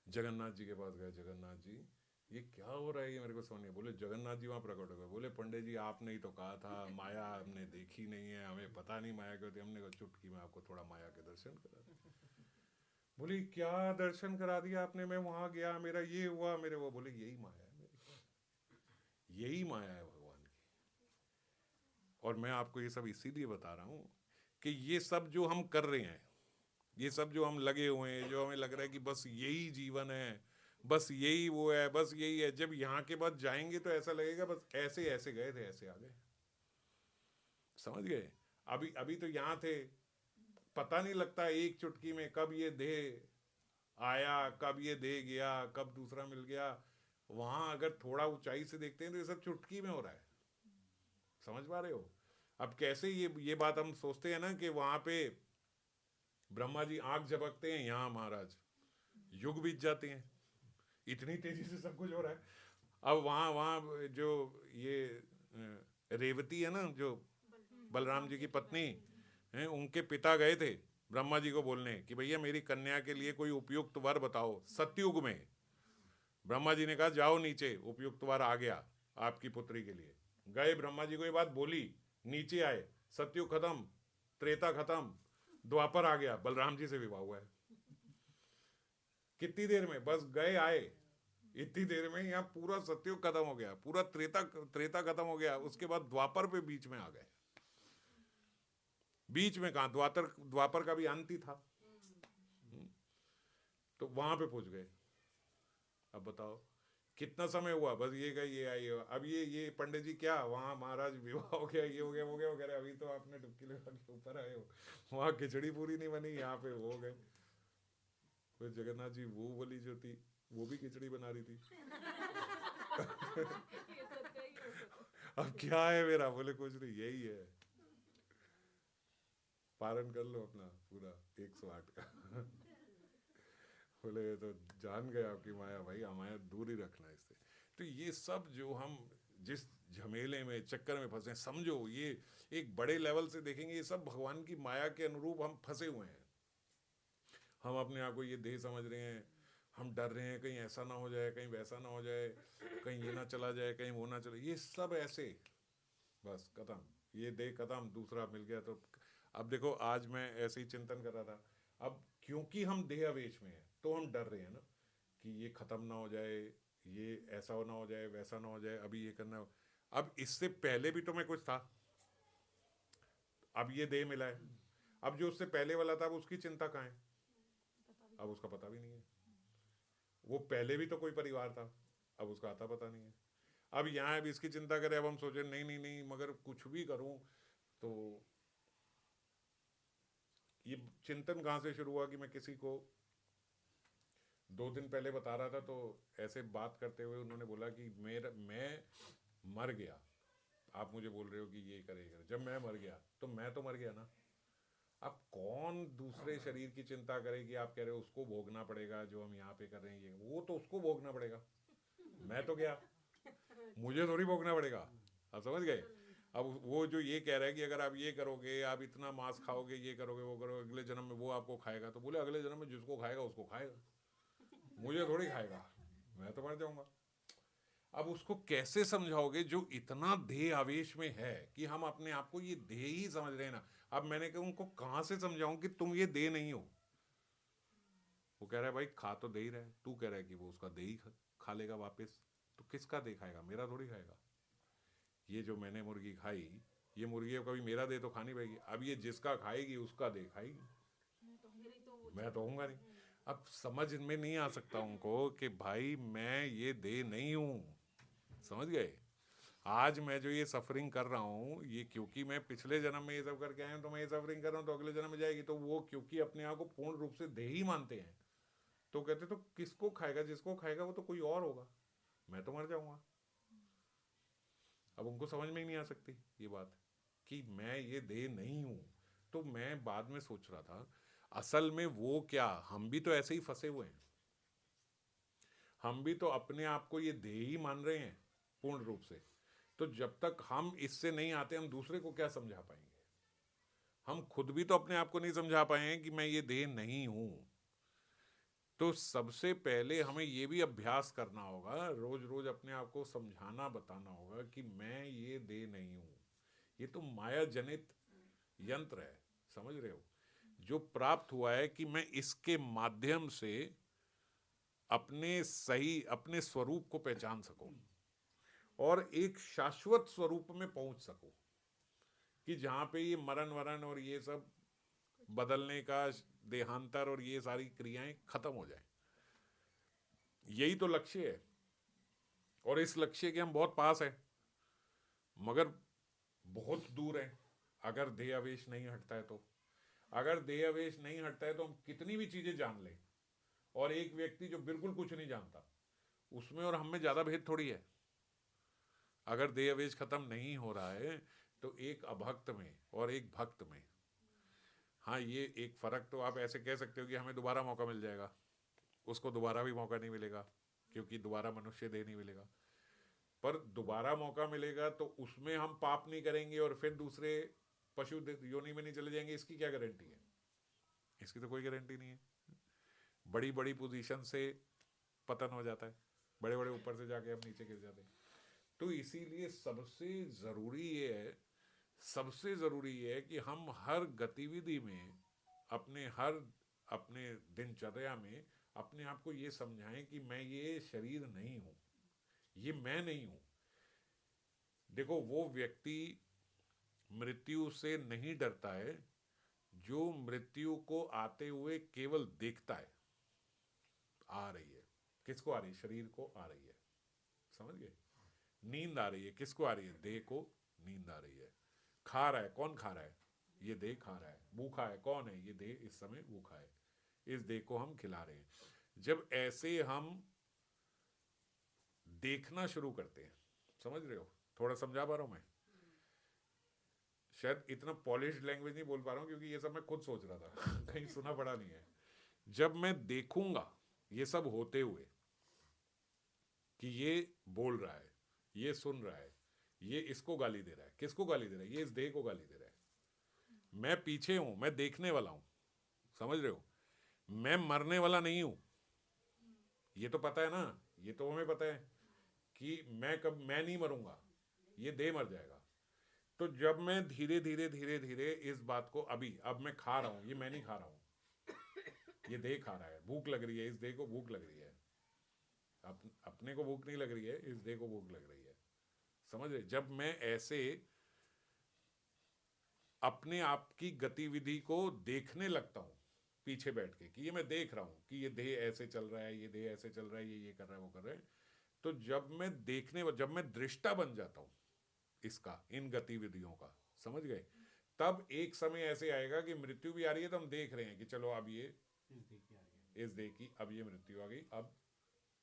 जगन्नाथ जी के पास गए, जगन्नाथ जी ये क्या हो रहा है, ये मेरे को समझ नहीं। बोले जगन्नाथ जी वहाँ प्रकट हो गए, बोले पंडित जी आपने ही तो कहा था माया हमने देखी नहीं है, हमें पता नहीं माया क्या होती है, हमने कहा चुटकी में आपको थोड़ा माया के दर्शन करा दिए। बोले क्या दर्शन करा दिया आपने, मैं वहां गया, मेरा ये हुआ, मेरे वो। बोले यही माया है मेरी, यही माया है भगवान की। और मैं आपको ये सब इसीलिए बता रहा हूँ कि ये सब जो हम कर रहे हैं, ये सब जो हम लगे हुए हैं, जो हमें लग रहा है कि बस यही जीवन है, बस यही वो है, बस यही है, जब यहाँ के बाद जाएंगे तो ऐसा लगेगा बस ऐसे ऐसे गए थे ऐसे आ गए। समझ गए? अभी अभी तो यहाँ थे, पता नहीं लगता एक चुटकी में कब ये देह आया, कब ये देह गया, कब दूसरा मिल गया। वहां अगर थोड़ा ऊंचाई से देखते हैं तो ये सब चुटकी में हो रहा है। समझ पा रहे हो? अब कैसे ये बात हम सोचते हैं ना कि वहां पे ब्रह्मा जी आंख झपकते हैं, यहाँ महाराज युग बीत जाते हैं, इतनी तेजी से सब कुछ हो रहा है। अब वहां वहां जो ये रेवती है ना, जो बलराम जी की पत्नी हैं, उनके पिता गए थे ब्रह्मा जी को बोलने कि भैया मेरी कन्या के लिए कोई उपयुक्त वर बताओ सतयुग में। ब्रह्मा जी ने कहा जाओ नीचे, उपयुक्त वर आ गया आपकी पुत्री के लिए। गए, ब्रह्मा जी को ये बात बोली, नीचे आए, सतयुग खत्म, त्रेता खत्म, द्वापर आ गया, बलराम जी से विवाह हुआ है। कितनी देर में, बस गए आए, इतनी देर में यहाँ पूरा सतयुग खत्म हो गया, पूरा त्रेता त्रेता खत्म हो गया, उसके बाद द्वापर पे बीच में आ गए। बीच में कहा, द्वापर द्वापर का भी अंत ही था। तो वहां पे पहुंच गए। अब बताओ कितना समय हुआ, बस ये गए ये आई। अब ये पंडित जी क्या, वहां महाराज विवाह हो गया, ये हो गया वो गया, वो कह रहे अभी तो आपने डुबकी लगा के ऊपर आए हो, वहां खिचड़ी पूरी नहीं बनी, यहाँ पे वो हो गए। फिर जगन्नाथ जी वो बोली जो थी वो भी खिचड़ी बना रही थी। अब क्या है मेरा, बोले कुछ नहीं, यही है, पारण कर लो अपना पूरा 108 का। बोले ये तो जान गए आपकी माया, भाई हमारे दूर ही रखना इससे। तो ये सब जो हम जिस झमेले में चक्कर में फंसे, समझो ये एक बड़े लेवल से देखेंगे, ये सब भगवान की माया के अनुरूप हम फंसे हुए हैं। हम अपने आप को ये देह समझ रहे हैं, हम डर रहे हैं कहीं ऐसा ना हो जाए, कहीं वैसा ना हो जाए, कहीं ये ना चला जाए, कहीं वो ना चले, ये सब ऐसे बस खत्म, ये देह खत्म, दूसरा मिल गया तो। अब देखो आज मैं ऐसे ही चिंतन कर रहा था, अब क्योंकि हम देह आवेश में हैं तो हम डर रहे हैं ना कि ये खत्म ना हो जाए, ये ऐसा ना हो जाए, वैसा ना हो जाए, अभी ये करना हो। अब इससे पहले भी तो मैं कुछ था, अब ये देह मिला है, अब जो उससे पहले वाला था अब उसकी चिंता कहाँ है, अब उसका पता भी नहीं है। वो पहले भी तो कोई परिवार था, अब उसका आता पता नहीं है। अब यहाँ अब इसकी चिंता करें, अब हम सोचे नहीं नहीं नहीं, मगर कुछ भी करूं तो ये चिंतन कहाँ से शुरू हुआ कि मैं किसी को 2 दिन पहले बता रहा था, तो ऐसे बात करते हुए उन्होंने बोला कि मैं मर गया, आप मुझे बोल रहे हो कि ये करे करे, जब मैं मर गया तो मैं तो मर गया ना। अब कौन दूसरे शरीर की चिंता करे कि आप कह रहे हो उसको भोगना पड़ेगा जो हम यहाँ पे कर रहे हैं, ये वो तो उसको भोगना पड़ेगा, मैं तो गया, मुझे थोड़ी भोगना पड़ेगा। आप समझ गए? अब वो जो ये कह रहा है कि अगर आप ये करोगे, आप इतना मांस खाओगे, ये करोगे वो करोगे, अगले जन्म में वो आपको खाएगा, तो बोले अगले जन्म में जिसको खाएगा उसको खाएगा, मुझे थोड़ी खाएगा, मैं तो मर जाऊंगा। अब उसको कैसे समझाओगे जो इतना देह आवेश में है कि हम अपने आप को ये देह ही समझ रहे हैं ना। अब मैंने कहा उनको कहां से समझाऊं कि तुम ये देह नहीं हो। वो कह रहा है भाई खा तो दे ही रहा है, तू कह रहा है कि वो उसका दे ही खा लेगा वापस, तो किसका दे खाएगा, मेरा थोड़ी खाएगा। ये जो मैंने मुर्गी खाई, ये मुर्गी कभी मेरा दे तो खानी पड़ेगी, अब ये जिसका खाएगी उसका दे खाएगी, मैं तो होऊंगा नहीं। अब समझ में नहीं आ सकता उनको कि भाई मैं ये दे नहीं हूं। समझ गए? आज मैं जो ये सफरिंग कर रहा हूँ, ये क्योंकि मैं पिछले जन्म में ये सब करके आया हूँ, तो मैं ये सफरिंग कर रहा हूँ, तो अगले जन्म में जाएगी। तो वो क्योंकि अपने आप को पूर्ण रूप से देही मानते हैं, तो कहते तो किसको खाएगा, जिसको खाएगा वो तो कोई और होगा, मैं तो मर जाऊंगा। अब उनको समझ में ही नहीं आ सकती ये बात कि मैं ये देह नहीं हूं। तो मैं बाद में सोच रहा था, असल में वो क्या, हम भी तो ऐसे ही फंसे हुए हैं। हम भी तो अपने आप को ये देह ही मान रहे हैं पूर्ण रूप से। तो जब तक हम इससे नहीं आते, हम दूसरे को क्या समझा पाएंगे? हम खुद भी तो अपने आप को नहीं समझा पाए हैं कि मैं ये देह नहीं हूं। तो सबसे पहले हमें ये भी अभ्यास करना होगा, रोज रोज अपने आप को समझाना बताना होगा कि मैं ये देह नहीं हूं। ये तो माया जनित यंत्र है, समझ रहे हो, जो प्राप्त हुआ है कि मैं इसके माध्यम से अपने स्वरूप को पहचान सकूं और एक शाश्वत स्वरूप में पहुंच सकूं, कि जहां पे ये मरण वरण और ये सब बदलने का, देहांतर और ये सारी क्रियाएं खत्म हो जाए। यही तो लक्ष्य है, और इस लक्ष्य के हम बहुत पास हैं, मगर बहुत दूर है। अगर देह आवेश नहीं हटता है तो, अगर देह आवेश नहीं हटता है तो हम कितनी भी चीजें जान लें, और एक व्यक्ति जो बिल्कुल कुछ नहीं जानता, उसमें और हम में ज्यादा भेद थोड़ी है। अगर देह आवेश खत्म नहीं हो रहा है तो एक अभक्त में और एक भक्त में, हाँ, ये एक फर्क तो आप ऐसे कह सकते हो कि हमें दोबारा मौका मिल जाएगा, उसको दोबारा भी मौका नहीं मिलेगा, क्योंकि दोबारा मनुष्य देह नहीं मिलेगा। पर दोबारा मौका मिलेगा तो उसमें हम पाप नहीं करेंगे और फिर दूसरे पशु योनि में नहीं चले जाएंगे, इसकी क्या गारंटी है? इसकी तो कोई गारंटी नहीं है। बड़ी बड़ी पोजीशन से पतन हो जाता है, बड़े बड़े ऊपर से जाके हम नीचे गिर जाते हैं। तो इसीलिए सबसे जरूरी ये है कि हम हर गतिविधि में, अपने दिनचर्या में अपने आप को ये समझाएं कि मैं ये शरीर नहीं हूं, ये मैं नहीं हूं। देखो, वो व्यक्ति मृत्यु से नहीं डरता है जो मृत्यु को आते हुए केवल देखता है। आ रही है, किसको आ रही है? शरीर को आ रही है, समझ गए? नींद आ रही है, किसको आ रही है? देह को नींद आ रही है। खा रहा है, कौन खा रहा है? ये देह खा रहा है। भूखा है, कौन है? ये देह इस समय भूखा है, इस देह को हम खिला रहे हैं। जब ऐसे हम देखना शुरू करते हैं, समझ रहे हो, थोड़ा समझा पा रहा हूं मैं? शायद इतना पॉलिश्ड लैंग्वेज नहीं बोल पा रहा हूं, क्योंकि ये सब मैं खुद सोच रहा था कहीं सुना पड़ा नहीं है। जब मैं देखूंगा ये सब होते हुए कि ये बोल रहा है, ये सुन रहा है, ये इसको गाली दे रहा है, किसको गाली दे रहा है? ये इस देह को गाली दे रहा है। मैं पीछे हूं, मैं देखने वाला हूं, समझ रहे हो? मैं मरने वाला नहीं हूं, ये तो पता है ना, ये तो हमें पता है कि मैं नहीं मरूंगा, ये देह मर जाएगा। तो जब मैं धीरे धीरे धीरे धीरे इस बात को, अब मैं खा रहा हूं, ये मैं नहीं खा रहा हूं, ये देह खा रहा है। भूख लग रही है, इस देह को भूख लग रही है। अपने को भूख नहीं लग रही है, इस देह को भूख लग रही है, समझ रहे? जब मैं ऐसे अपने आप की गतिविधि को देखने लगता हूं पीछे बैठ के, कि ये मैं देख रहा हूं कि ये देह ऐसे चल रहा है, ये देह ऐसे चल रहा है, ये कर रहा है, वो कर रहा है, तो जब मैं दृष्टा बन जाता हूं इसका, इन गतिविधियों का, समझ गए? तब एक समय ऐसे आएगा कि मृत्यु भी आ रही है, तो हम देख रहे हैं कि चलो अब ये इस देह की अब ये मृत्यु आ गई, अब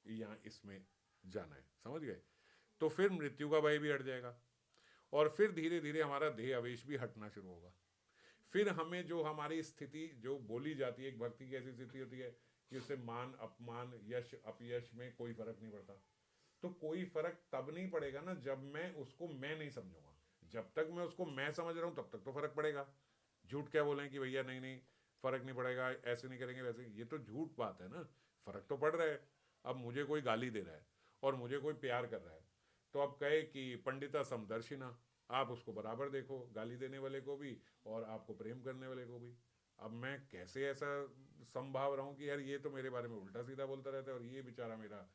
यहाँ इसमें जाना है, समझ गए? तो फिर मृत्यु का भय भी हट जाएगा, और फिर धीरे धीरे हमारा देह आवेश भी हटना शुरू होगा। फिर हमें जो हमारी स्थिति जो बोली जाती है, एक भक्ति की ऐसी स्थिति होती है कि उससे मान अपमान, यश अपयश में कोई फर्क नहीं पड़ता। तो कोई फर्क तब नहीं पड़ेगा ना जब मैं उसको मैं नहीं समझूंगा। जब तक मैं उसको मैं समझ रहा हूं तब तक तो फर्क पड़ेगा। झूठ क्या बोलें कि भैया नहीं नहीं फर्क नहीं पड़ेगा, ऐसे नहीं करेंगे वैसे, ये तो झूठ बात है ना। फर्क तो पड़ रहा है। अब मुझे कोई गाली दे रहा है और मुझे कोई प्यार कर रहा है, तो अब कहे कि पंडिता समदर्शिना, आप उसको बराबर देखो, गाली देने वाले को भी और आपको प्रेम करने वाले को भी। अब मैं कैसे ऐसा संभाव रहा हूँ कि यार ये तो मेरे बारे में उल्टा सीधा बोलता रहता है, और ये बेचारा मेरा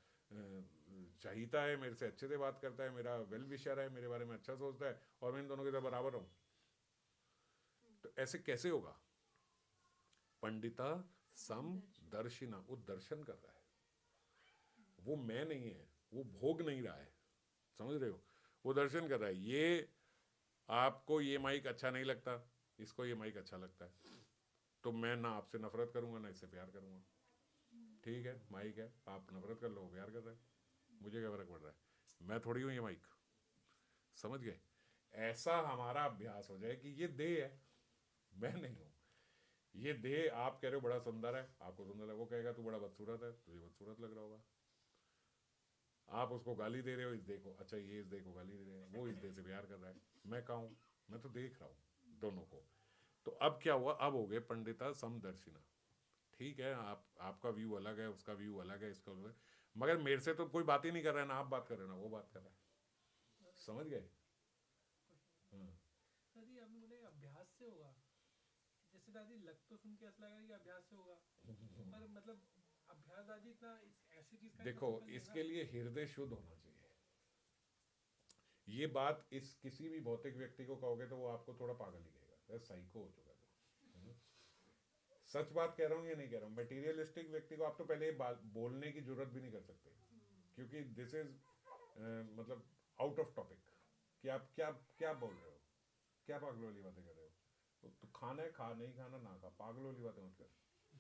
चाहता है, मेरे से अच्छे से बात करता है, मेरा वेल विशर है, मेरे बारे में अच्छा सोचता है, और मैं इन दोनों के साथ बराबर हूँ। तो ऐसे कैसे होगा? पंडिता सम दर्शिना, वो दर्शन कर रहा है, वो मैं नहीं है, वो भोग नहीं रहा है, समझ रहे हो? वो दर्शन कर रहा है। ये आपको ये माइक अच्छा नहीं लगता, इसको ये माइक अच्छा लगता है, तो मैं ना आपसे नफरत करूंगा ना इससे प्यार करूंगा। ठीक है, माइक है, आप नफरत कर लो, प्यार कर रहे हैं, मुझे क्या फर्क पड़ रहा है, मैं थोड़ी हूँ ये माइक। समझ गए? ऐसा हमारा अभ्यास हो जाए कि ये देह है, मैं नहीं हूँ। ये देह, आप कह रहे हो बड़ा सुंदर है, आपको सुंदर है, वो कहेगा तू बड़ा बदसूरत है, तुझे बदसूरत लग रहा होगा। आप उसको गाली दे रहे हो, इस देह को, अच्छा ये इस देह को गाली दे रहे हैं, वो इस देह से प्यार कर रहा है, मैं कहाँ हूँ? मैं तो देख रहा हूँ दोनों को। तो अब क्या हुआ, अब हो गए पंडिता समदर्शिना। ठीक है, आप, आपका व्यू अलग है, उसका व्यू अलग है, इसका अलग है, मगर मेरे से तो कोई बात ही नहीं कर रहा है, ना आप बात कर रहे हैं ना वो बात कर रहा है। समझ गए? हाँ। दादी आपने बोले अभ्यास से होगा, जैसे दादी लग तो सुन के ऐसा लगा कि अभ्यास से होगा, पर मतलब अभ्यास दादी इतना ऐसी चीज का देखो, सिंपल नहीं है इसके ना। लिए हृदय शुद्ध होना चाहिए। ये बात इस किसी भी भौतिक व्यक्ति को कहोगे तो वो आपको थोड़ा पागल ही कहेगा, साइको हो चुका है वो। सच बात कह रहा हूँ, ये नहीं कह रहा हूँ। मटेरियलिस्टिक व्यक्ति को आप तो पहले बोलने की जरूरत भी नहीं कर सकते, क्योंकि दिस इज मतलब आउट ऑफ टॉपिक कि आप क्या क्या बोल रहे हो, क्या पागलों वाली बातें कर रहे हो। तो खाना है खा, नहीं खाना ना खा, पागलों वाली बातें मत कर,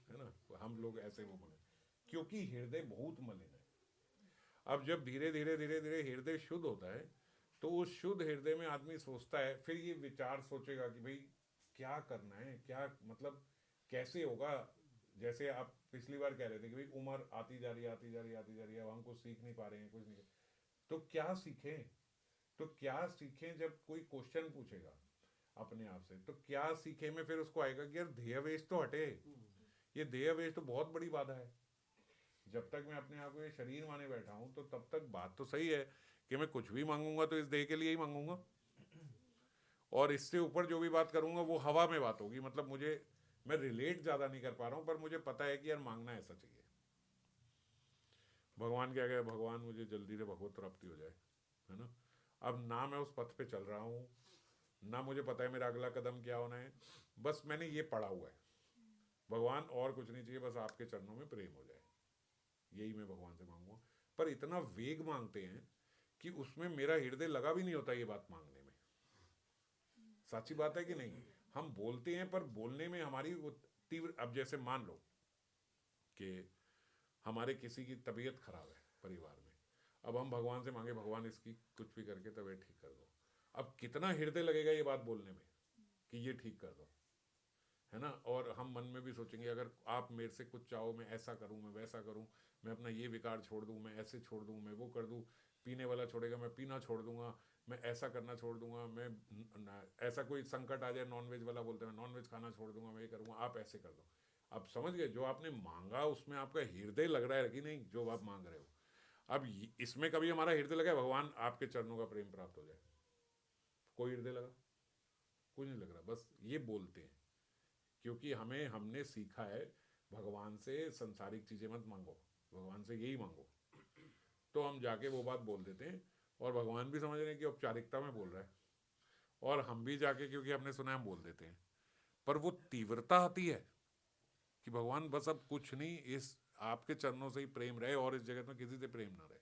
है ना। हम लोग ऐसे वो बोले, क्योंकि हृदय बहुत मलिन है। अब जब धीरे धीरे धीरे धीरे हृदय शुद्ध होता है, तो उस शुद्ध हृदय में आदमी सोचता है, फिर ये विचार सोचेगा कि भाई क्या करना है, क्या मतलब कैसे होगा। जैसे आप पिछली बार कह रहे थे कि भाई उम्र आती जा रही है, आती जा रही है, आती जा रही है, अब हम कुछ सीख नहीं पा रहे हैं, कुछ नहीं। तो क्या सीखें? तो क्या सीखें जब कोई क्वेश्चन पूछेगा अपने आप से, तो क्या सीखे में फिर उसको आएगा कि यार ध्येयवेश तो हटे। ये ध्येयवेश तो बहुत बड़ी बाधा है। जब तक मैं अपने आप को ये शरीर माने बैठा हूं, तो तब तक बात तो सही है कि मैं कुछ भी मांगूंगा तो इस देह के लिए ही मांगूंगा, और इससे ऊपर जो भी बात करूंगा वो हवा में बात होगी। मतलब मुझे, मैं रिलेट ज्यादा नहीं कर पा रहा हूं, पर मुझे पता है कि यार मांगना ऐसा चाहिए। भगवान क्या कहे, भगवान मुझे जल्दी से भगवत प्राप्ति हो जाए, है ना। अब ना मैं उस पथ पे चल रहा हूँ, ना मुझे पता है मेरा अगला कदम क्या होना है, बस मैंने ये पढ़ा हुआ है, भगवान और कुछ नहीं चाहिए, बस आपके चरणों में प्रेम हो जाए, यही मैं भगवान से मांगूंगा। पर इतना वेग मांगते हैं कि उसमें मेरा हृदय लगा भी नहीं होता ये बात मांगने में। सच्ची बात है कि नहीं? हम बोलते हैं, पर बोलने में हमारी वो तीव्र, अब जैसे मान लो कि हमारे किसी की तबीयत खराब है परिवार में, अब हम भगवान से मांगे, भगवान इसकी कुछ भी करके तबीयत ठीक कर दो। अब कितना हृदय लगेगा ये बात बोलने में कि ये ठीक कर दो, है ना। और हम मन में भी सोचेंगे, अगर आप मेरे से कुछ चाहो, मैं ऐसा करूं, मैं वैसा करूं, मैं अपना ये विकार छोड़ दूं, मैं ऐसे छोड़ दूं, मैं वो कर दूं, पीने वाला छोड़ेगा मैं पीना छोड़ दूंगा, मैं ऐसा करना छोड़ दूंगा, मैं ऐसा कोई संकट आ जाए, नॉनवेज वाला बोलते हैं मैं नॉनवेज खाना छोड़ दूंगा, मैं ये करूंगा, आप ऐसे कर दो। अब समझ गए, जो आपने मांगा उसमें आपका हृदय लग रहा है कि नहीं, जो आप मांग रहे हो। अब इसमें कभी हमारा हृदय लगा, भगवान आपके चरणों का प्रेम प्राप्त हो जाए, कोई हृदय लगा? कोई नहीं लग रहा, बस ये बोलते हैं। क्योंकि हमने सीखा है भगवान से संसारिक चीजें मत मांगो, भगवान से यही मांगो। तो हम जाके वो बात बोल देते हैं, और भगवान भी समझ रहे हैं कि औपचारिकता में बोल रहा है, और हम भी जाके, क्योंकि हमने सुना है, हम बोल देते हैं। पर वो तीव्रता आती है कि भगवान बस अब कुछ नहीं, इस आपके चरणों से ही प्रेम रहे, और इस जगत में किसी से प्रेम ना रहे।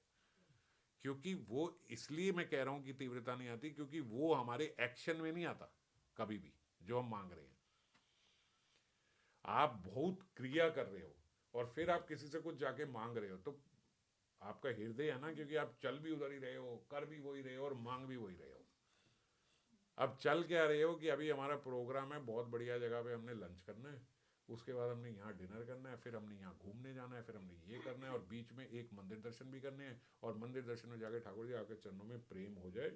क्योंकि वो, इसलिए मैं कह रहा हूं कि तीव्रता नहीं आती, क्योंकि वो हमारे एक्शन में नहीं आता कभी भी, जो हम मांग रहे हैं। आप बहुत क्रिया कर रहे हो, और फिर आप किसी से कुछ जाके मांग रहे हो, तो आपका हृदय है ना, क्योंकि आप चल भी उधर ही रहे हो, कर भी वही रहे हो, और मांग भी वही रहे हो। अब चल क्या रहे हो कि अभी हमारा प्रोग्राम है, बहुत बढ़िया जगह पे हमने लंच करना है, उसके बाद हमने यहाँ डिनर करना है, फिर हमने यहाँ घूमने जाना है, फिर हमने ये करना है, और बीच में एक मंदिर दर्शन भी करने हैं, और मंदिर दर्शन में जाके ठाकुर जी आपके चरणों में प्रेम हो जाए,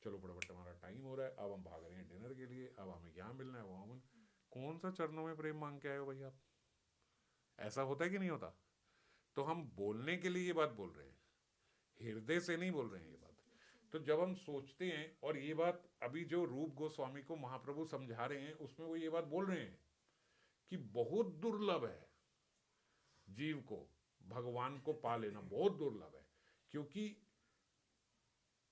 चलो फटाफट हमारा टाइम हो रहा है, अब हम भाग रहे हैं डिनर के लिए, अब हमें यहाँ मिलना है, वहाँ मिलना। कौन सा चरणों में प्रेम मांग के आए हो भाई आप? ऐसा होता है कि नहीं होता? तो हम बोलने के लिए ये बात बोल रहे हैं, हृदय से नहीं बोल रहे हैं ये बात। तो जब हम सोचते हैं, और ये बात अभी जो रूप गोस्वामी को महाप्रभु समझा रहे हैं, उसमें वो ये बात बोल रहे हैं कि बहुत दुर्लभ है जीव को भगवान को पा लेना, बहुत दुर्लभ है। क्योंकि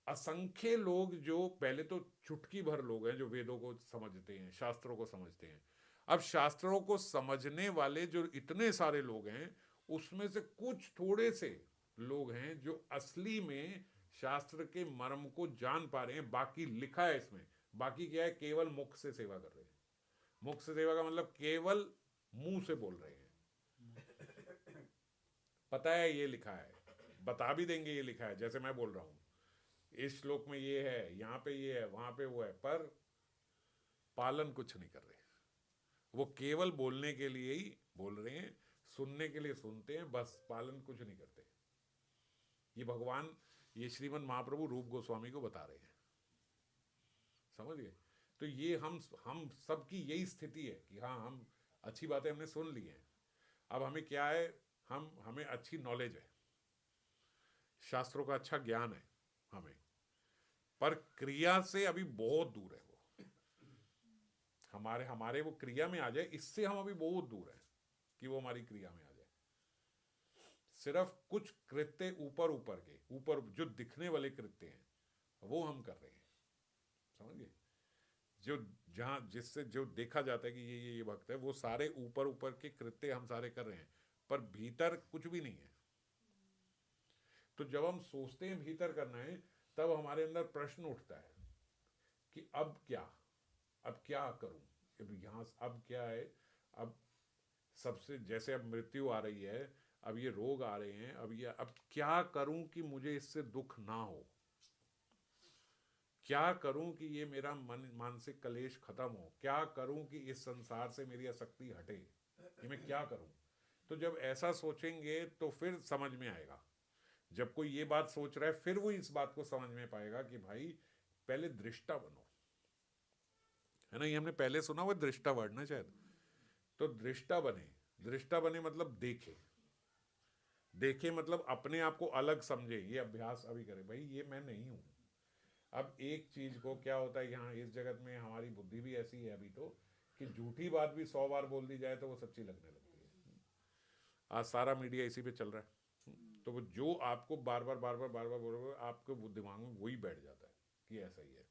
असंख्य लोग, जो पहले तो चुटकी भर लोग हैं जो वेदों को समझते हैं, शास्त्रों को समझते हैं। अब शास्त्रों को समझने वाले जो इतने सारे लोग हैं, उसमें से कुछ थोड़े से लोग हैं जो असली में शास्त्र के मर्म को जान पा रहे हैं। बाकी लिखा है इसमें, बाकी क्या है, केवल मुख से सेवा कर रहे हैं। मुख से सेवा का मतलब केवल मुंह से बोल रहे हैं। पता है ये लिखा है, बता भी देंगे ये लिखा है, जैसे मैं बोल रहा हूं इस श्लोक में ये है, यहाँ पे ये है, वहां पे वो है, पर पालन कुछ नहीं कर रहे। वो केवल बोलने के लिए ही बोल रहे हैं, सुनने के लिए सुनते हैं, बस पालन कुछ नहीं करते। ये भगवान, ये श्रीमद् महाप्रभु रूप गोस्वामी को बता रहे हैं, समझ गए। तो ये हम सबकी यही स्थिति है कि हाँ, हम अच्छी बातें हमने सुन ली हैं, अब हमें क्या है, हमें अच्छी नॉलेज है, शास्त्रों का अच्छा ज्ञान है हमें, पर क्रिया से अभी बहुत दूर है वो। हमारे वो क्रिया में आ जाए, इससे हम अभी बहुत दूर हैं कि वो हमारी क्रिया में आ जाए। सिर्फ कुछ कृत्य ऊपर जो दिखने वाले कृत्य हैं वो हम कर रहे हैं, समझ गए। जो जहां जिससे जो देखा जाता है कि ये भक्त है, वो सारे ऊपर के कृत्य हम सारे कर रहे हैं, पर भीतर कुछ भी नहीं है। तो जब हम सोचते हैं भीतर करना है, तब हमारे अंदर प्रश्न उठता है कि अब क्या करूं, अब यहां अब क्या है, अब सबसे जैसे अब मृत्यु आ रही है, अब ये रोग आ रहे हैं, अब क्या करूं कि मुझे इससे दुख ना हो, क्या करूं कि ये मेरा मानसिक कलेश खत्म हो, क्या करूं कि इस संसार से मेरी आसक्ति हटे, ये मैं क्या करूं। तो जब ऐसा सोचेंगे तो फिर समझ में आएगा। जब कोई ये बात सोच रहा है, फिर वो इस बात को समझ में पाएगा कि भाई पहले दृष्टा बनो, है ना। ये हमने पहले सुना हुआ दृष्टा वर्ड ना शायद। तो दृष्टा बने मतलब देखे मतलब अपने आप को अलग समझे, ये अभ्यास अभी करे, भाई ये मैं नहीं हूं। अब एक चीज को क्या होता है, यहाँ इस जगत में हमारी बुद्धि भी ऐसी है अभी तो, कि झूठी बात भी 100 बार बोल दी जाए तो वो सच्ची लगने लगती है। आज सारा मीडिया इसी पे चल रहा है। तो वो जो आपको बार बार बोल, आपके दिमाग में वही बैठ जाता है कि ऐसा ही है।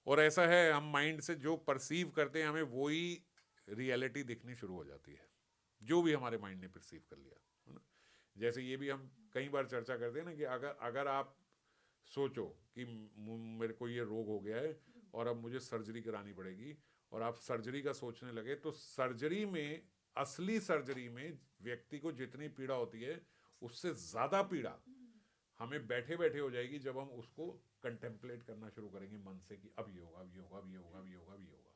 और ऐसा है, हम माइंड से जो परसीव करते हैं, हमें वही रियलिटी दिखनी शुरू हो जाती है, जो भी हमारे माइंड ने परसीव कर लिया, है ना। जैसे ये भी हम कई बार चर्चा करते हैं ना कि अगर आप सोचो कि मेरे को ये रोग हो गया है और अब मुझे सर्जरी करानी पड़ेगी, और आप सर्जरी का सोचने लगे, तो असली सर्जरी में व्यक्ति को जितनी पीड़ा होती है, उससे ज्यादा पीड़ा हमें बैठे बैठे हो जाएगी जब हम उसको कंटेम्पलेट करना शुरू करेंगे मन से कि अब ये होगा, अब ये होगा, अब ये होगा, अब ये होगा, अब ये होगा,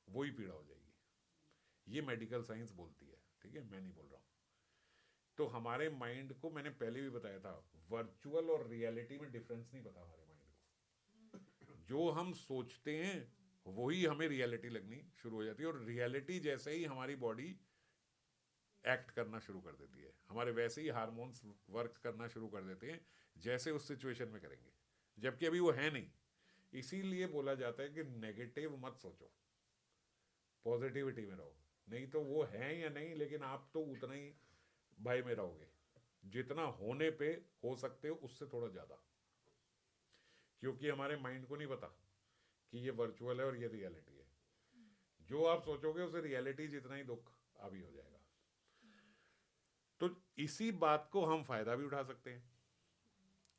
वही पीड़ा हो जाएगी। ये मेडिकल साइंस बोलती है, ठीक है, मैं नहीं बोल रहा हूं। तो हमारे माइंड को, मैंने पहले भी बताया था, वर्चुअल और रियलिटी में डिफरेंस नहीं पता हमारे माइंड को। जो हम सोचते हैं वही हमें रियलिटी लगनी शुरू हो जाती है, और रियलिटी जैसे ही हमारी बॉडी एक्ट करना शुरू कर देती है, हमारे वैसे ही हार्मोन्स वर्क करना शुरू कर देते हैं जैसे उस सिचुएशन में करेंगे, जबकि अभी वो है नहीं। इसीलिए बोला जाता है कि नेगेटिव मत सोचो, पॉजिटिविटी में रहो, नहीं तो वो है या नहीं, लेकिन आप तो उतना ही भय में रहोगे जितना होने पे हो सकते हो, उससे थोड़ा ज्यादा, क्योंकि हमारे माइंड को नहीं पता कि ये वर्चुअल है और ये रियलिटी है। जो आप सोचोगे उसे रियलिटी जितना ही दुख अभी हो जाएगा। तो इसी बात को हम फायदा भी उठा सकते हैं।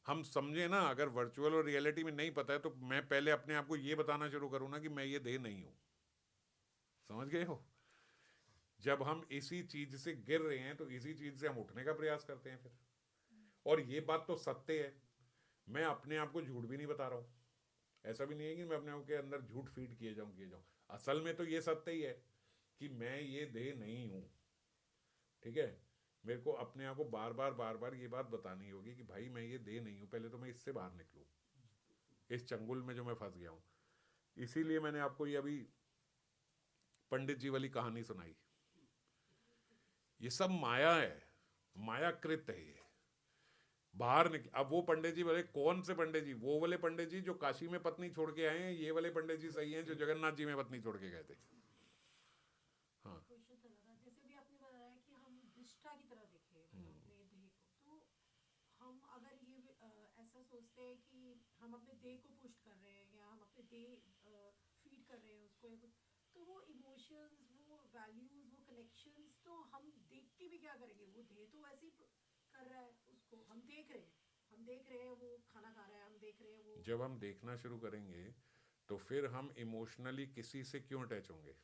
हम समझे ना, अगर वर्चुअल और रियलिटी में नहीं पता है, तो मैं पहले अपने आप को ये बताना शुरू करूं ना कि मैं ये देह नहीं हूं, समझ गए हो। जब हम इसी चीज से गिर रहे हैं, तो इसी चीज से हम उठने का प्रयास करते हैं फिर। और ये बात तो सत्य है, मैं अपने आप को झूठ भी नहीं बता रहा हूं। ऐसा भी नहीं है कि मैं अपने आप के अंदर झूठ फीड किए जाऊं। असल में तो ये सत्य ही है कि मैं ये देह नहीं हूं, ठीक है। मेरे को अपने आप को बार बार ये बात बतानी होगी कि भाई मैं ये देह नहीं हूं, पहले तो मैं इससे बाहर निकलूं, इस चंगुल में जो मैं फंस गया हूं। इसीलिए मैंने आपको ये अभी पंडित जी वाली कहानी सुनाई। ये सब माया है, मायाकृत है ये, बाहर निकले। अब वो पंडित जी बोले, कौन से पंडित जी? वो वाले पंडित जी जो काशी में पत्नी छोड़ के आए हैं, ये वाले पंडित जी सही हैं जो जगन्नाथ जी में पत्नी छोड़ के गए थे। हाँ, जैसे भी आपने बताया कि हम दृष्टा की तरह देखें अपने देह को, तो हम अगर ये ऐसा सोचते हैं कि हम अपने देह को पुष्ट कर रहे हैं, या हम अपने देह फीड कर रहे हैं उसको, या कुछ, तो वो इमोशंस, वो वैल्यूज, वो कनेक्शंस, तो हम देख के भी क्या करेंगे, वो देह तो वैसे ही कर रहा है, उसको हम देख रहे हैं, हम हम देख रहे हैं वो खाना खा रहा है, हम देख रहे हैं वो जब हम देखना शुरू करेंगे तो फिर हम इमोशनली किसी से क्यों अटैच होंगे?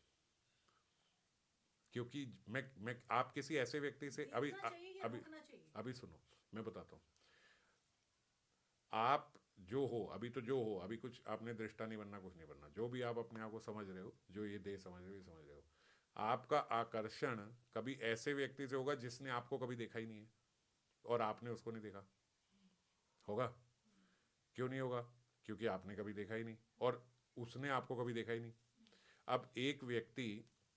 क्योंकि मैं आप किसी ऐसे व्यक्ति से अभी देखना चाहिए या अभी रोकना चाहिए? अभी सुनो, मैं बताता हूँ। आप जो हो अभी, तो जो हो अभी, कुछ आपने दृष्टा नहीं बनना, कुछ नहीं बनना, जो भी आप अपने आप को समझ रहे हो, जो ये देह समझ रहे हो, ये समझ रहे हो, आपका आकर्षण कभी ऐसे व्यक्ति से होगा जिसने आपको कभी देखा ही नहीं है और आपने उसको नहीं देखा होगा। क्यों नहीं होगा? क्योंकि आपने कभी देखा ही नहीं और उसने आपको कभी देखा ही नहीं। अब एक व्यक्ति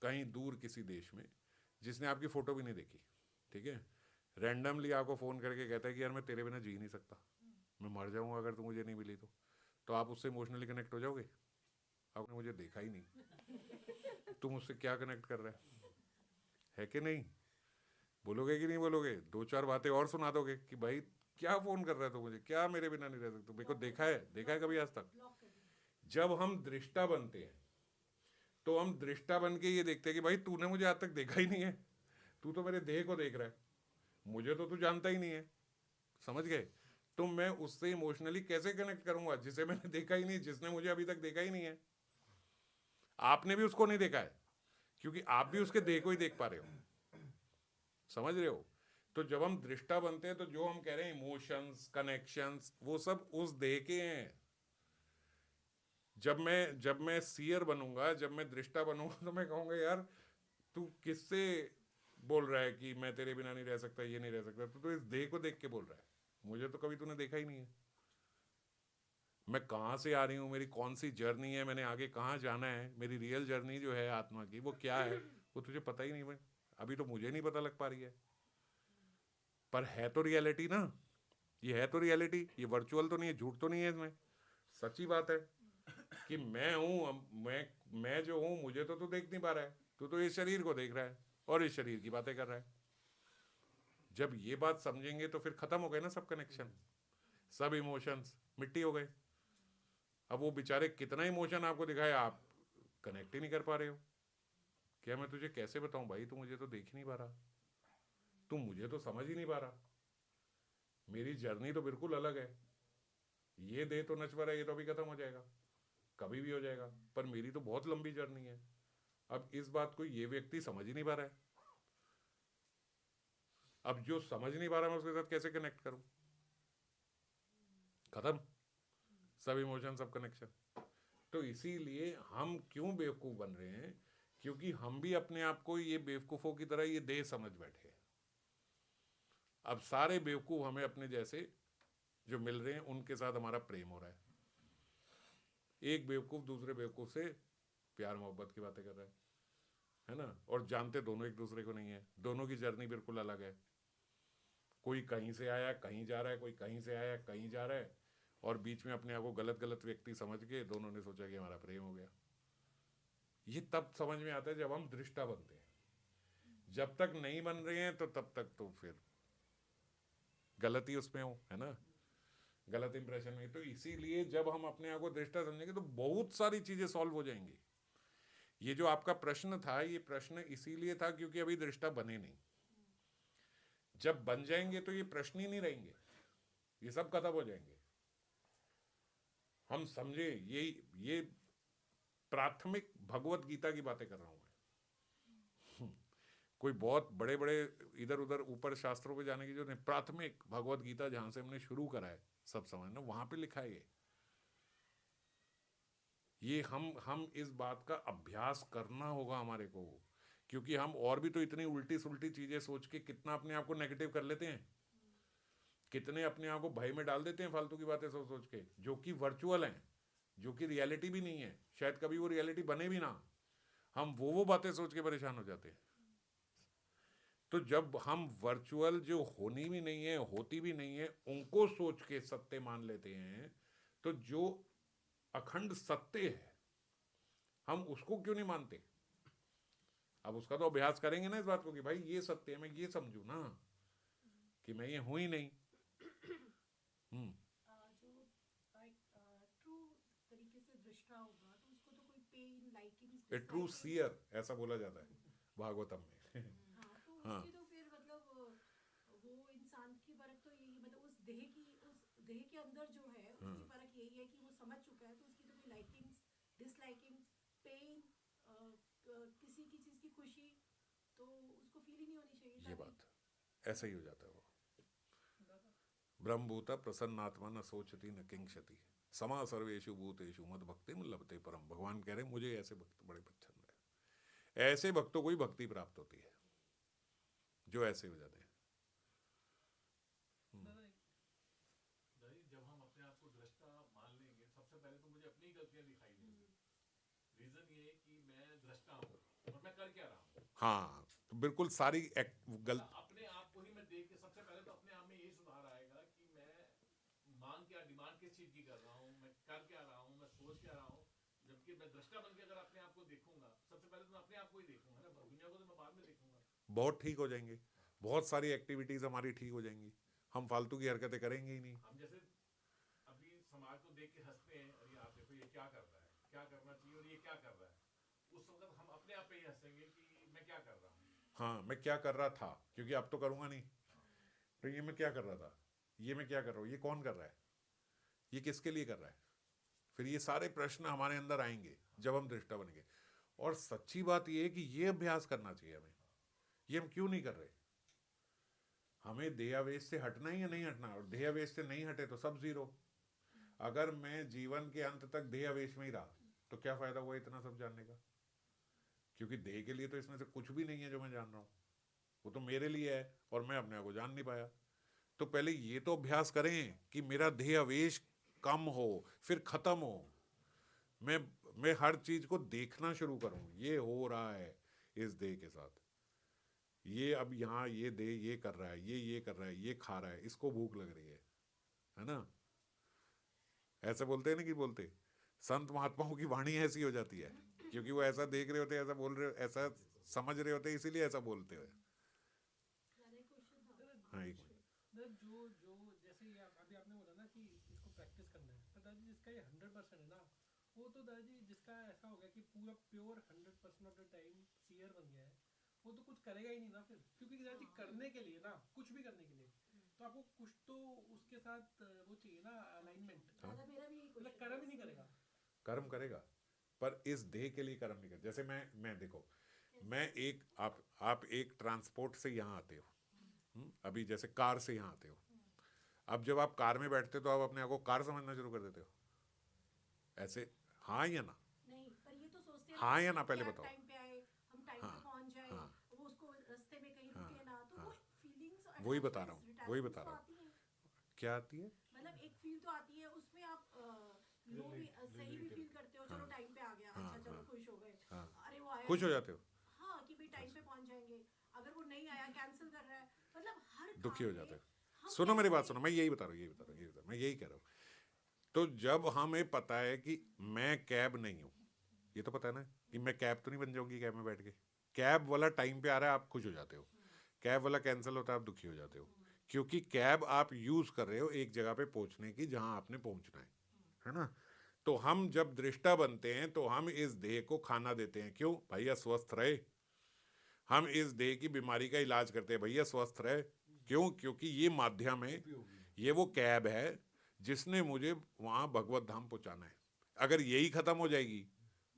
कहीं दूर किसी देश में, जिसने आपकी फोटो भी नहीं देखी, ठीक है, रैंडमली आपको फोन करके कहता है कि यार मैं तेरे बिना जी नहीं सकता, मैं मर जाऊंगा अगर तू मुझे नहीं मिली तो आप उससे इमोशनली कनेक्ट हो जाओगे? आपने मुझे देखा ही नहीं, तुम उससे क्या कनेक्ट कर रहे है कि नहीं? बोलोगे कि नहीं बोलोगे? दो चार बातें और सुना दोगे कि भाई क्या फोन कर रहा है तो मुझे, क्या मेरे बिना नहीं रह सकता, मेरे को देखा है कभी आज तक? ब्लॉक कर दिया। जब हम दृष्टा बनते हैं तो हम दृष्टा बन के ये देखते हैं कि भाई तूने मुझे आज तक देखा ही नहीं है, तू तो मेरे देह को देख रहा है, मुझे तो तू जानता ही नहीं है। समझ गए? तो मैं उससे इमोशनली कैसे कनेक्ट करूंगा जिसे मैंने देखा ही नहीं, जिसने मुझे अभी तक देखा ही नहीं है? आपने भी उसको नहीं देखा है क्योंकि आप भी उसके देह को ही देख पा रहे हो। समझ रहे हो? तो जब हम दृष्टा बनते हैं तो जो हम कह रहे हैं इमोशंस, कनेक्शंस, वो सब उस देह के हैं। जब मैं सीयर बनूंगा, जब मैं दृष्टा बनूंगा, तो मैं कहूंगा यार तू किससे बोल रहा है कि मैं तेरे बिना नहीं रह सकता, ये नहीं रह सकता, तो इस देह को देख के बोल रहा है, मुझे तो कभी तूने देखा ही नहीं है। मैं कहाँ से आ रही हूँ, मेरी कौन सी जर्नी है, मैंने आगे कहाँ जाना है, मेरी रियल जर्नी जो है आत्मा की वो क्या है, वो तुझे पता ही नहीं। भाई अभी तो मुझे नहीं पता लग पा रही है, पर है तो रियलिटी ना, ये है तो रियलिटी, ये वर्चुअल तो नहीं है, झूठ तो नहीं है इसमें, सच्ची बात है कि मैं हूं। मैं जो हूं मुझे तो तू देख नहीं पा रहा है, तू तो इस शरीर को देख रहा है और इस शरीर की बातें कर रहा है। जब ये बात समझेंगे तो फिर खत्म हो गए ना सब कनेक्शन, सब इमोशंस मिट्टी हो गए। अब वो बेचारे कितना इमोशन आपको दिखाए, आप कनेक्ट ही नहीं कर पा रहे हो। क्या मैं तुझे कैसे बताऊं भाई, तू मुझे तो देख ही नहीं पा रहा, तू मुझे तो समझ ही नहीं पा रहा, मेरी जर्नी तो बिल्कुल अलग है। ये दे तो नश्वर है, ये तो अभी खत्म हो जाएगा, कभी भी हो जाएगा, पर मेरी तो बहुत लंबी जर्नी है। अब इस बात को ये व्यक्ति समझ ही नहीं पा रहा है। अब जो समझ नहीं पा रहा, मैं उसके साथ कैसे कनेक्ट करूं? खत्म, सब इमोशन, सब कनेक्शन। तो इसीलिए हम क्यों बेवकूफ बन रहे हैं? क्योंकि हम भी अपने आप को ये बेवकूफों की तरह ये देह समझ बैठे। अब सारे बेवकूफ हमें अपने जैसे जो मिल रहे हैं उनके साथ हमारा प्रेम हो रहा है। एक बेवकूफ दूसरे बेवकूफ से प्यार मोहब्बत की बातें कर रहा है ना, और जानते दोनों एक दूसरे को नहीं है, दोनों की जर्नी बिल्कुल अलग है। कोई कहीं से आया कहीं जा रहा है, कोई कहीं से आया कहीं जा रहा है, और बीच में अपने आप को गलत गलत व्यक्ति समझ के दोनों ने सोचा कि हमारा प्रेम हो गया। ये तब समझ में आता है जब हम दृष्टा बनते हैं। जब तक नहीं बन रहे हैं तो तब तक तो फिर गलती उसमें हो, है ना, गलत इंप्रेशन में। तो इसीलिए जब हम अपने आप को दृष्टा समझेंगे तो बहुत सारी चीजें सॉल्व हो जाएंगी। ये जो आपका प्रश्न था, ये प्रश्न इसीलिए था क्योंकि अभी दृष्टा बने नहीं। जब बन जाएंगे तो ये प्रश्न ही नहीं रहेंगे, ये सब खत्म हो जाएंगे। हम समझे, ये प्राथमिक भगवत गीता की बातें कर रहा हूं मैं। कोई बहुत बड़े बड़े इधर उधर ऊपर शास्त्रों पे जाने की जो नहीं, प्राथमिक भगवत गीता जहां से हमने शुरू करा है सब समझना, वहां पे लिखा है ये हम इस बात का अभ्यास करना होगा हमारे को, क्योंकि हम और भी तो इतनी उल्टी सुल्टी चीजें सोच के कितना अपने आप को नेगेटिव कर लेते हैं, कितने अपने आप को भय में डाल देते हैं फालतू की बातें सोच सोच के, जो कि वर्चुअल हैं, जो कि रियलिटी भी नहीं है, शायद कभी वो रियलिटी बने भी ना। हम वो बातें सोच के परेशान हो जाते हैं। तो जब हम वर्चुअल जो होनी भी नहीं है, होती भी नहीं है, उनको सोच के सत्य मान लेते हैं, तो जो अखंड सत्य है हम उसको क्यों नहीं मानते? अब उसका तो अभ्यास करेंगे ना इस बात को कि भाई ये सत्य है, मैं ये समझू ना कि मैं ये हूं ही नहीं। जो ट्रू तरीके से दृष्टा होगा तो उसको तो कोई पेन लाइकिंग ए ट्रू सीयर ऐसा बोला जाता है भागवतम में। हाँ, तो हाँ, उसकी तो फिर मतलब वो इंसान की परख तो यही, मतलब उस देह की, उस पेन, किसी की चीज की खुशी, तो उसको फील ही नहीं होनी चाहिए। ये ताकि बात ऐसा ही हो जाता है वो। ब्रह्मभूता प्रसन्नात्मा न सोचती न किंचति समा सर्वेषु भूतेषु मद भक्ति में लभते परम। भगवान कह रहे हैं मुझे ऐसे भक्त बड़े पसंद है। ऐसे भक्तों को ही भक्ति प्राप्त होती है, जो ऐसे हो जाते हैं। दादा नहीं, जब हम अपने आप को दृष्टा मान लेंगे, सबसे पहले तो मुझे अपनी गलतियां दिखाई देंगी। रीजन ये है कि मैं दृष्टा हूँ और मैं कर क्या रहा हूँ। हाँ, तो बिल्कुल सारी गलत अपने आप को ही मैं देख के सबसे पहले तो अपने आप में यही सुधार आएगा कि मैं मांग क्या, डिमांड किस चीज की कर रहा हूँ, मैं कर क्या रहा हूँ, मैं सोच क्या रहा हूँ। जबकि मैं दृष्टा बन के अगर अपने आप को देखूंगा, सबसे पहले तो मैं अपने आप को ही देखूंगा ना, दुनिया को तो मैं बाद में देखूंगा। बहुत ठीक हो जाएंगे। बहुत सारी एक्टिविटीज हमारी ठीक हो जाएंगी। हम फालतू की हरकतें करेंगे ही नहीं। हम जैसे अभी समाज को देख के हंसते हैं, अरे आप देखो ये क्या कर रहा है, क्या करना चाहिए और ये क्या कर रहा है। उस वक्त हम अपने आप पे ही हंसेंगे कि मैं क्या कर रहा हूँ। हाँ, मैं क्या कर रहा था, क्योंकि अब तो करूंगा नहीं। तो ये मैं क्या कर रहा था, ये मैं क्या कर रहा हूँ, ये कौन कर रहा है, ये किसके लिए कर रहा है। फिर ये सारे प्रश्न हमारे अंदर आएंगे जब हम दृष्टा बनेंगे। और सच्ची बात ये है कि ये अभ्यास करना चाहिए हमें। ये हम क्यों नहीं कर रहे। हमें देहावेश से हटना ही या नहीं हटना, और देहावेश से नहीं हटे तो सब जीरो। अगर मैं जीवन के अंत तक देहावेश में ही रहा तो क्या फायदा हुआ इतना सब जानने का। क्योंकि देह के लिए तो इसमें से कुछ भी नहीं है जो मैं जान रहा हूं, वो तो मेरे लिए है और मैं अपने आप को जान नहीं पाया। तो पहले ये तो अभ्यास करें कि मेरा देहावेश कम हो, फिर खत्म हो। मैं मैं हर चीज को देखना शुरू करूं, ये हो रहा है इस देह के साथ, ये अब यहाँ ये दे ये कर रहा है, ये कर रहा है, ये खा रहा है, इसको भूख लग रही है ना। ऐसे बोलते हैं ना कि बोलते संत महात्माओं की वाणी ऐसी हो जाती है, क्योंकि वो ऐसा देख रहे होते हैं, ऐसा बोल रहे, ऐसा समझ रहे होते हैं, इसीलिए ऐसा बोलते हैं। मैंने क्वेश्चन था। हाँ, एक मिनट। दादा जो जो जैसे ये अभी आपने बोला ना कि इसको प्रैक्टिस करना है, पर दादाजी जिसका ये 100% है ना, वो तो दादाजी जिसका ऐसा हो गया कि पूरा प्योर 100% ऑफ द टाइम सीयर बन गया है, वो तो कुछ करेगा ही नहीं ना फिर। क्योंकि दादाजी करने के लिए ना, कुछ भी करने के लिए तो आपको कुछ तो उसके साथ वो चाहिए ना, अलाइनमेंट। दादा मेरा भी यही मतलब क्वेश्चन कर्म ही नहीं करेगा। कर्म करेगा, पर इस देह के लिए कर्म नहीं कर। जैसे मैं देखो, मैं एक आप एक ट्रांसपोर्ट से यहाँ आते हो, अभी जैसे कार से यहाँ आते हो। अब जब आप कार में बैठते हो तो आप अपने आप को कार समझना शुरू कर देते हो, ऐसे, हाँ या ना। नहीं, पर ये तो सोचते हैं हाँ या कि ना, पहले कैब बताओ। टाइम पे आए, हम टाइम हाँ, पे पहुंच जाए, हाँ, वो उसको रास्ते में कहीं हाँ, रुके ना, तो हाँ, वो फीलिंग्स, वही बता रहा हूँ, वही बता रहा हूँ। आती हैं। क्या आती है। मतलब एक फील तो आती है, उसमें आप लो भी सही भी फील करते हो, चलो टाइम पे आ गया, हाँ, अच्छा चलो हाँ, खुश हो गए, हाँ, अरे वो आया खुश हो नहीं। जाते हो, हाँ, कि भाई टाइम पे पहुंच जाएंगे। अगर वो नहीं आया, कैंसिल कर रहा है, मतलब हर दुखी काम हो में जाते हो। हम सुनो मेरी बात कैसे- सुनो, मैं यही बता रहा हूँ, मैं यही कह रहा हूँ। तो जब हमें पता है कि मैं कैब नहीं हूँ, ये तो पता है ना कि मैं कैब तो नहीं बन जाऊंगी कैब में बैठ के। कैब वाला टाइम पे आ रहा है, आप खुश हो जाते हो। कैब वाला कैंसिल होता है, आप दुखी हो जाते हो। क्योंकि कैब आप यूज कर रहे हो एक जगह पे पहुंचने की जहां आपने पहुंचना है ना। तो हम जब दृष्टा बनते हैं तो हम इस देह को खाना देते हैं, क्यों भैया स्वस्थ रहे। हम इस देह की बीमारी का इलाज करते हैं, भैया स्वस्थ रहे। क्यों, क्योंकि ये माध्यम है, ये वो कैब है जिसने मुझे वहां भगवत धाम पहुंचाना है। अगर यही खत्म हो जाएगी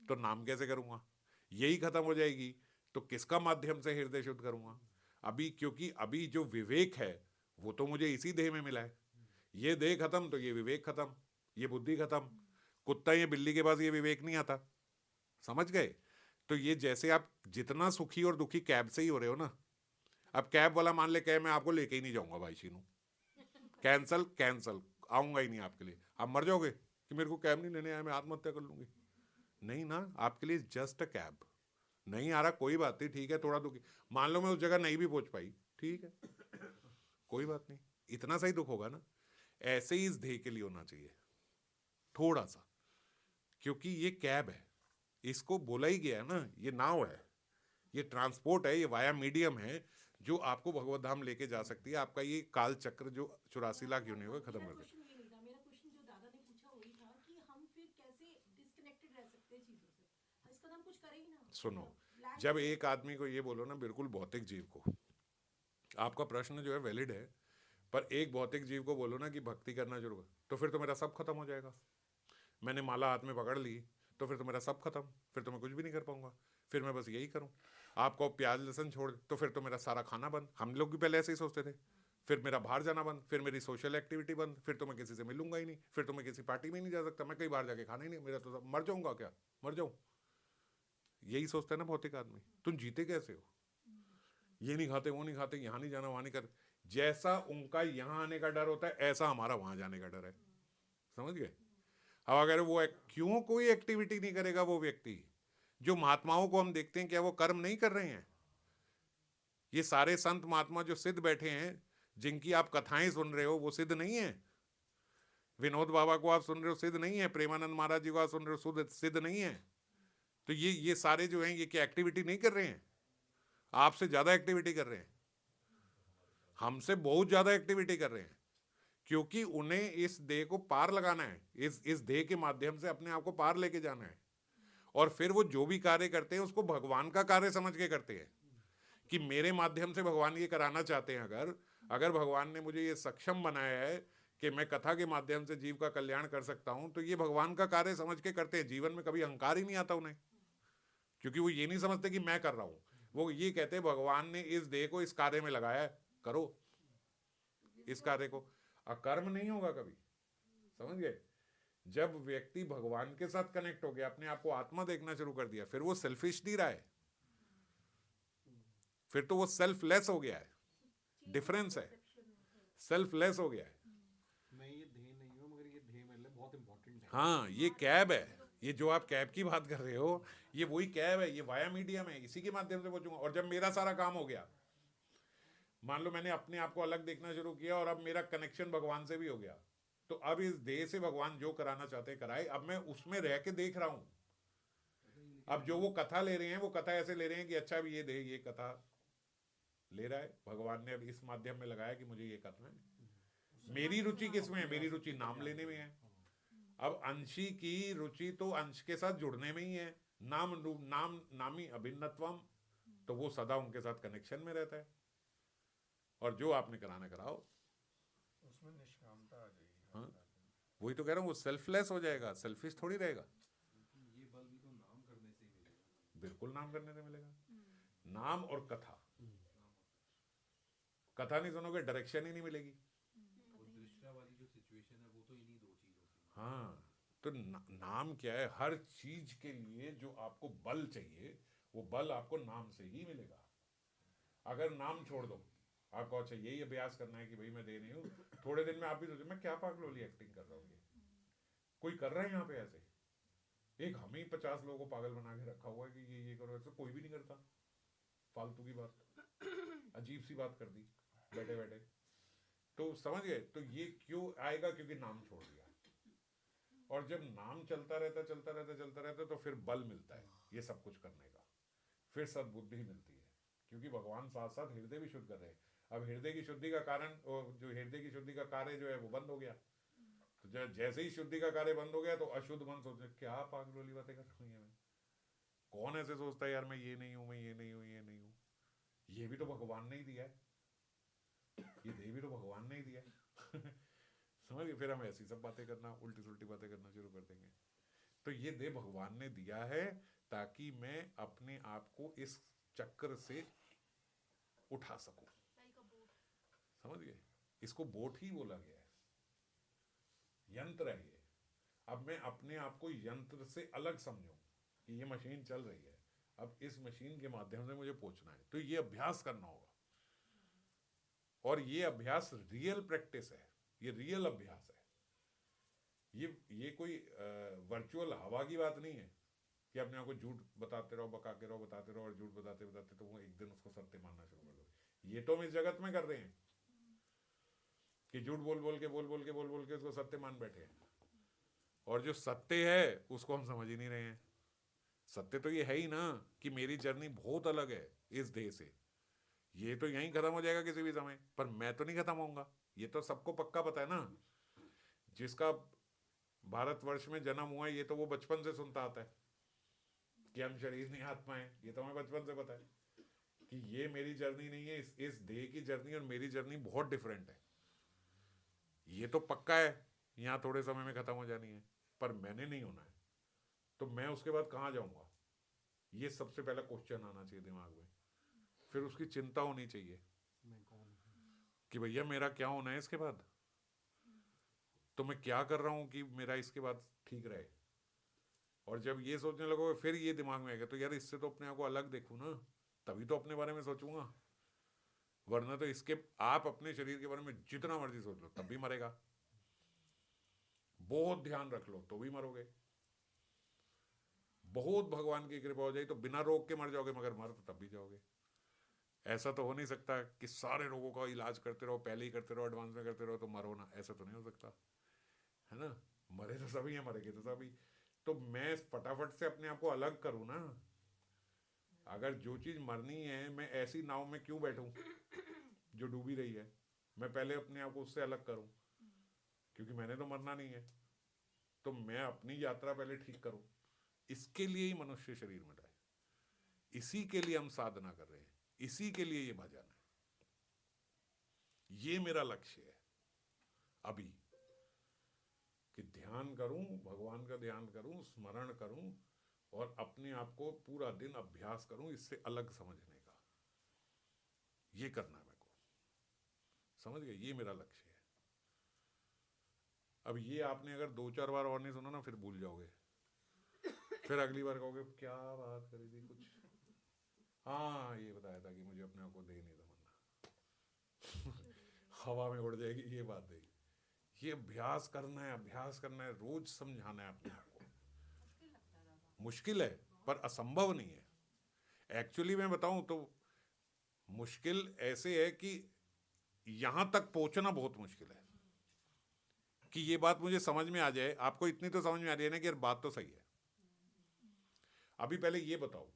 तो नाम कैसे करूंगा। यही खत्म हो जाएगी तो किसका माध्यम से हृदय शुद्ध करूंगा। अभी क्योंकि अभी जो विवेक है वो तो मुझे इसी देह में मिला है। ये देह खत्म तो ये विवेक खत्म, ये बुद्धि खत्म। कुत्ता ये बिल्ली के पास ये विवेक नहीं आता, समझ गए। तो ये जैसे आप जितना सुखी और दुखी कैब से ही हो रहे हो ना। अब कैब वाला मान ले कहे मैं आपको लेके ही नहीं जाऊंगा भाई शीनू, कैंसल कैंसल, आऊंगा ही नहीं आपके लिए। आप मर जाओगे कि मेरे को कैब नहीं लेने आया, मैं आत्महत्या कर लूंगी। नहीं ना, आपके लिए जस्ट अ कैब। नहीं आ रहा कोई बात नहीं, ठीक है, थोड़ा दुखी। मान लो मैं उस जगह नहीं भी पहुंच पाई, ठीक है, कोई बात नहीं, इतना सा ही दुख होगा ना। ऐसे ही इस देह के लिए होना चाहिए थोड़ा सा, क्योंकि ये कैब है, इसको बोला ही गया है ना, ये नाव है, ये ट्रांसपोर्ट है, ये वाया मीडियम है जो आपको भगवत धाम लेके जा सकती है। आपका ये काल चक्र जो 84 लाख यूनियों का खत्म मेरा कर दे। क्वेश्चन ये नहीं था। मेरा क्वेश्चन जो दादा ने पूछा वही था कि हम फिर कैसे डिस्कनेक्टेड रह सकते हैं चीजों से। इसका तो हम कुछ करें ही ना। सुनो, Blank जब है। एक आदमी को ये बोलो ना, बिल्कुल भौतिक जीव को, आपका प्रश्न जो है वैलिड है, पर एक भौतिक जीव को बोलो ना कि भक्ति करना शुरू कर, तो फिर तो मेरा सब खत्म हो जाएगा। मैंने माला हाथ में पकड़ ली, तो फिर तो मेरा सब खत्म, फिर तो मैं कुछ भी नहीं कर पाऊंगा, फिर मैं बस यही करूं। आपको प्याज लहसुन छोड़ तो फिर तो मेरा सारा खाना बंद। हम लोग भी पहले ऐसे ही सोचते थे। फिर मेरा बाहर जाना बंद, फिर मेरी सोशल एक्टिविटी बंद, फिर तो मैं किसी से मिलूंगा ही नहीं, फिर तो मैं किसी पार्टी में नहीं जा सकता, मैं कहीं बाहर जाके खाना ही नहीं, मेरा तो मर जाऊंगा क्या, मर जाऊं। यही सोचता है ना भौतिक आदमी। तुम जीते कैसे हो? ये नहीं खाते, वो नहीं खाते, यहाँ नहीं जाना, वहां नहीं कर। जैसा उनका यहाँ आने का डर होता है, ऐसा हमारा वहां जाने का डर है। समझ गए? अब अगर वो क्यों कोई एक्टिविटी नहीं करेगा वो व्यक्ति? जो महात्माओं को हम देखते हैं, क्या वो कर्म नहीं कर रहे हैं? ये सारे संत महात्मा जो सिद्ध बैठे हैं, जिनकी आप कथाएं सुन रहे हो, वो सिद्ध नहीं है? विनोद बाबा को आप सुन रहे हो, सिद्ध नहीं है? प्रेमानंद महाराज जी को आप सुन रहे हो, सिद्ध नहीं है? तो ये सारे जो हैं, ये क्या एक्टिविटी नहीं कर रहे हैं? आपसे ज्यादा एक्टिविटी कर रहे हैं, हमसे बहुत ज्यादा एक्टिविटी कर रहे हैं, क्योंकि उन्हें इस देह को पार लगाना है, इस देह के माध्यम से अपने आप को पार लेके जाना है। और फिर वो जो भी कार्य करते हैं उसको भगवान का कार्य समझ के करते हैं, कि मेरे माध्यम से भगवान ये कराना चाहते हैं। अगर भगवान ने मुझे ये सक्षम बनाया है कि मैं कथा के माध्यम से जीव का कल्याण कर सकता हूं, तो ये भगवान का कार्य समझ के करते हैं। जीवन में कभी अहंकार ही नहीं आता उन्हें, क्योंकि वो ये नहीं समझते कि मैं कर रहा हूं। वो ये कहते हैं भगवान ने इस देह को इस कार्य में लगाया है, करो इस कार्य को। अकर्म नहीं होगा कभी। समझ गए? जब व्यक्ति भगवान के साथ कनेक्ट हो गया, अपने आप को आत्मा देखना शुरू कर दिया, फिर वो सेल्फिश नहीं रहा है, फिर तो वो सेल्फलेस हो गया है। डिफरेंस है, सेल्फलेस हो गया है। मैं ये ध्येय नहीं हूँ, मगर ये ध्येय मेरे लिए बहुत इंपॉर्टेंट है। हाँ, ये कैब है। ये जो आप कैब की बात कर रहे हो, ये वही कैब है, ये वाया मीडियम है, इसी के माध्यम से पहुंचूंगा। और जब मेरा सारा काम हो गया, मान लो मैंने अपने आप को अलग देखना शुरू किया और अब मेरा कनेक्शन भगवान से भी हो गया, तो अब इस देह से भगवान जो कराना चाहते कराए, अब मैं उसमें रह के देख रहा हूं। अब जो वो कथा ले रहे हैं, वो कथा ऐसे ले रहे हैं कि अच्छा अब ये देह ये कथा ले रहा है, भगवान ने अब इस माध्यम में लगाया कि मुझे ये करना है। मेरी रुचि किसमें है? मेरी रुचि नाम लेने में है। अब अंशी की रुचि तो अंश के साथ जुड़ने में ही है। नामी अभिन्नत्वम, तो वो सदा उनके साथ कनेक्शन में रहता है। और जो आपने कराना कराओ, उसमें निष्कामता आ जाएगी। हाँ, वही तो कह रहा हूँ, वो सेल्फलेस हो जाएगा, सेल्फिश थोड़ी रहेगा। ये बल भी तो नाम करने से ही मिलेगा। बिल्कुल नाम करने से मिलेगा। नाम और कथा। कथा नहीं सुनोगे, डायरेक्शन ही नहीं मिलेगी। और दृष्टा वाली जो सिचुएशन है, वो तो इन्हीं दो चीजों की। हाँ, तो नाम क्या है? हर चीज के लिए जो आपको बल चाहिए, वो बल आपको नाम से ही मिलेगा। अगर नाम छोड़ दो, आपको अच्छा यही अभ्यास करना है कि भाई मैं दे नहीं हूँ, थोड़े दिन में आप भी सोचो मैं क्या पागलोली एक्टिंग कर रहा हूँ। कोई कर रहा है यहाँ पे ऐसे? एक हम ही 50 लोगों को पागल बना के रखा हुआ है कि ये करो, ऐसे कोई भी नहीं करता। फालतू की बात, अजीब सी बात कर दी बैठे बैठे। तो समझ गए? तो ये क्यों आएगा? क्योंकि नाम छोड़ दिया। और जब नाम चलता रहता तो फिर बल मिलता है ये सब कुछ करने का, फिर सद्बुद्धि मिलती है, क्योंकि भगवान साथ साथ हृदय भी शुद्ध कर रहे हैं। अब हृदय की शुद्धि का कारण, जो हृदय की शुद्धि का कार्य जो है वो बंद हो गया। तो जैसे ही शुद्धि का कार्य बंद हो गया, तो अशुद्ध मन सोचने क्या पागलोली बातें कर रही है। कौन ऐसे सोचता है यार मैं ये नहीं हूं, मैं ये नहीं हूं, ये नहीं हूं। ये भी तो भगवान ने ही दिया है, ये देह भी तो भगवान ने ही दिया है। समझ गए? फिर हम ऐसी सब बातें करना, उल्टी सुल्टी बातें करना शुरू कर देंगे। तो ये देह भगवान ने दिया है ताकि मैं अपने आप को इस चक्र से उठा सकूं। समझ गए? इसको बोट ही बोला गया है, यंत्र है ये। अब मैं अपने आप को यंत्र से अलग समझूं कि ये मशीन चल रही है, अब इस मशीन के माध्यम से मुझे पहुंचना है, तो ये अभ्यास करना होगा। और ये अभ्यास रियल प्रैक्टिस है, ये रियल अभ्यास है। ये कोई वर्चुअल हवा की बात नहीं है कि अपने आप को झूठ बताते रहो, बताते रहो और झूठ बताते बताते तो वो एक दिन उसको सत्य मानना शुरू कर दो। ये तो हम इस जगत में कर रहे हैं कि झूठ बोल के उसको सत्य मान बैठे हैं। और जो सत्य है उसको हम समझ ही नहीं रहे हैं। सत्य तो ये है ही ना कि मेरी जर्नी बहुत अलग है इस देह से। ये तो यहीं खत्म हो जाएगा किसी भी समय, पर मैं तो नहीं खत्म होऊंगा। ये तो सबको पक्का पता है ना। जिसका भारतवर्ष में जन्म हुआ है, ये तो वो बचपन से सुनता आता है कि हम शरीर नहीं आत्मा है। ये तो हमें बचपन से पता है कि ये मेरी जर्नी नहीं है, इस देह की जर्नी और मेरी जर्नी बहुत डिफरेंट है। ये तो पक्का है, यहाँ थोड़े समय में खत्म हो जानी है, पर मैंने नहीं होना है। तो मैं उसके बाद कहाँ जाऊंगा? ये सबसे पहला क्वेश्चन आना चाहिए दिमाग में। फिर उसकी चिंता होनी चाहिए कि भैया मेरा क्या होना है इसके बाद, तो मैं क्या कर रहा हूं कि मेरा इसके बाद ठीक रहे। और जब ये सोचने लगोगे फिर ये दिमाग में आएगा तो यार इससे तो अपने आप को अलग देखूं ना, तभी तो अपने बारे में सोचूंगा। वरना तो इसके, आप अपने शरीर के बारे में जितना मर्जी सोच लो तब भी मरेगा, बहुत ध्यान रख लो तो भी मरोगे, बहुत भगवान की कृपा हो जाए तो बिना रोग के मर जाओगे, मगर मर तो तब भी जाओगे। ऐसा तो हो नहीं सकता कि सारे रोगों का इलाज करते रहो, पहले ही करते रहो, एडवांस में करते रहो तो मरो ना, ऐसा तो नहीं हो सकता, है ना। मरे तो सभी हैं, मरेंगे तो सभी। तो मैं फटाफट से अपने आप को अलग करूं ना। अगर जो चीज मरनी है, मैं ऐसी नाव में क्यों बैठूं जो डूबी रही है? मैं पहले अपने आप को उससे अलग करूं, क्योंकि मैंने तो मरना नहीं है। तो मैं अपनी यात्रा पहले ठीक करूं। इसके लिए ही मनुष्य शरीर में लाए, इसी के लिए हम साधना कर रहे हैं, इसी के लिए ये भजन है। ये मेरा लक्ष्य है अभी, कि ध्यान करूं, भगवान का ध्यान करूं, स्मरण करूं और अपने आप को पूरा दिन अभ्यास करूं इससे अलग समझने का। ये करना है मेरे को, समझ गए? ये मेरा लक्ष्य है। अब ये आपने अगर 2-4 बार और नहीं सुना ना, फिर भूल जाओगे। फिर अगली बार कहोगे क्या बात करी थी, कुछ हाँ ये बताया था कि मुझे अपने आप को दे नहीं समझना। हवा में उड़ जाएगी ये बात देगी। ये अभ्यास करना है, अभ्यास करना है, रोज समझाना है अपने आप को। मुश्किल है पर असंभव नहीं है। एक्चुअली मैं बताऊं तो मुश्किल ऐसे है कि यहां तक पहुंचना बहुत मुश्किल है कि ये बात मुझे समझ में आ जाए। आपको इतनी तो समझ में आ रही है ना कि यार बात तो सही है। अभी पहले ये बताओ,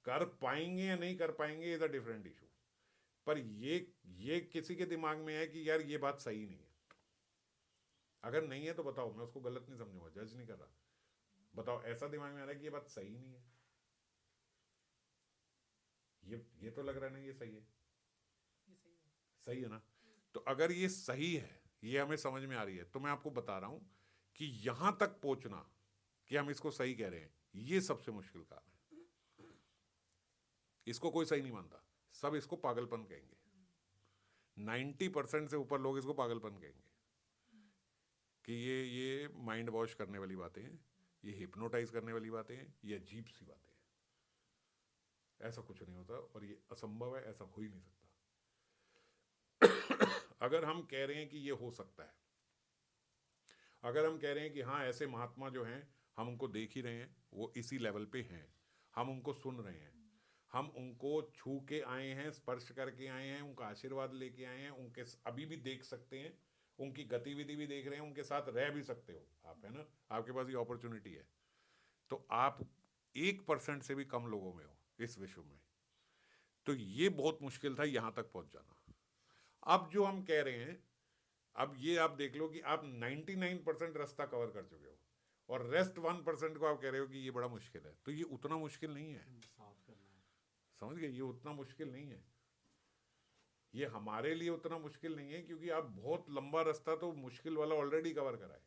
कर पाएंगे या नहीं कर पाएंगे इज अ डिफरेंट इशू, पर ये किसी के दिमाग में है कि यार ये बात सही नहीं है। अगर नहीं है तो बताओ, मैं उसको गलत नहीं समझूंगा, जज नहीं कर रहा। बताओ ऐसा दिमाग में आ रहा है कि ये बात सही नहीं है, ये तो लग रहा है ना ये सही है, ये सही है। सही है ना। तो अगर ये सही है, ये हमें समझ में आ रही है, तो मैं आपको बता रहा हूं कि यहां तक पहुंचना कि हम इसको सही कह रहे हैं, ये सबसे मुश्किल काम है। इसको कोई सही नहीं मानता, सब इसको पागलपन कहेंगे। 90% से ऊपर लोग इसको पागलपन कहेंगे कि ये माइंड वॉश करने वाली बातें हैं, ये हिप्नोटाइज करने वाली बातें हैं, ये अजीब सी बातें हैं। ऐसा कुछ नहीं होता और ये असंभव है, ऐसा हो ही नहीं सकता। अगर हम कह रहे हैं कि ये हो सकता है, अगर हम कह रहे हैं कि हाँ ऐसे महात्मा जो हैं हम उनको देख ही रहे हैं, वो इसी लेवल पे हैं, हम उनको सुन रहे हैं, हम उनको छू के आए हैं, स्पर्श करके आए हैं, उनका आशीर्वाद लेके आए हैं, उनके अभी भी देख सकते हैं, उनकी गतिविधि भी देख रहे हैं, उनके साथ रह भी सकते हो आप, है ना। आपके पास ये अपॉर्चुनिटी है। तो आप 1% से भी कम लोगों में हो इस विश्व में। तो ये बहुत मुश्किल था यहां तक पहुंच जाना। अब जो हम कह रहे हैं, अब ये आप देख लो कि आप 99% रास्ता कवर कर चुके हो और रेस्ट 1% को आप कह रहे हो कि ये बड़ा मुश्किल है। तो ये उतना मुश्किल नहीं है, समझ गए? ये उतना मुश्किल नहीं है, ये हमारे लिए उतना मुश्किल नहीं है, क्योंकि आप बहुत लंबा रास्ता तो मुश्किल वाला ऑलरेडी कवर करा है।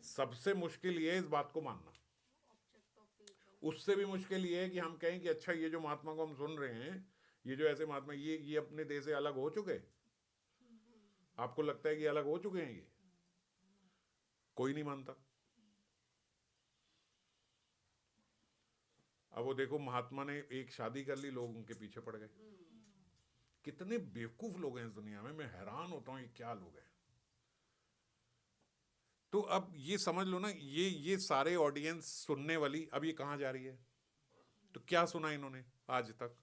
सबसे मुश्किल ये है इस बात को मानना। उससे भी मुश्किल ये है कि हम कहें कि अच्छा ये जो महात्मा को हम सुन रहे हैं, ये जो ऐसे महात्मा, ये अपने देश से अलग हो चुके, आपको लगता है कि अलग हो चुके हैं? ये कोई नहीं मानता। अब वो देखो महात्मा ने एक शादी कर ली, लोग उनके पीछे पड़ गए। कितने बेवकूफ लोग हैं इस दुनिया में, मैं हैरान होता हूं ये क्या लोग हैं। तो अब ये समझ लो ना, ये सारे ऑडियंस सुनने वाली अब ये कहां जा रही है? तो क्या सुना इन्होंने आज तक?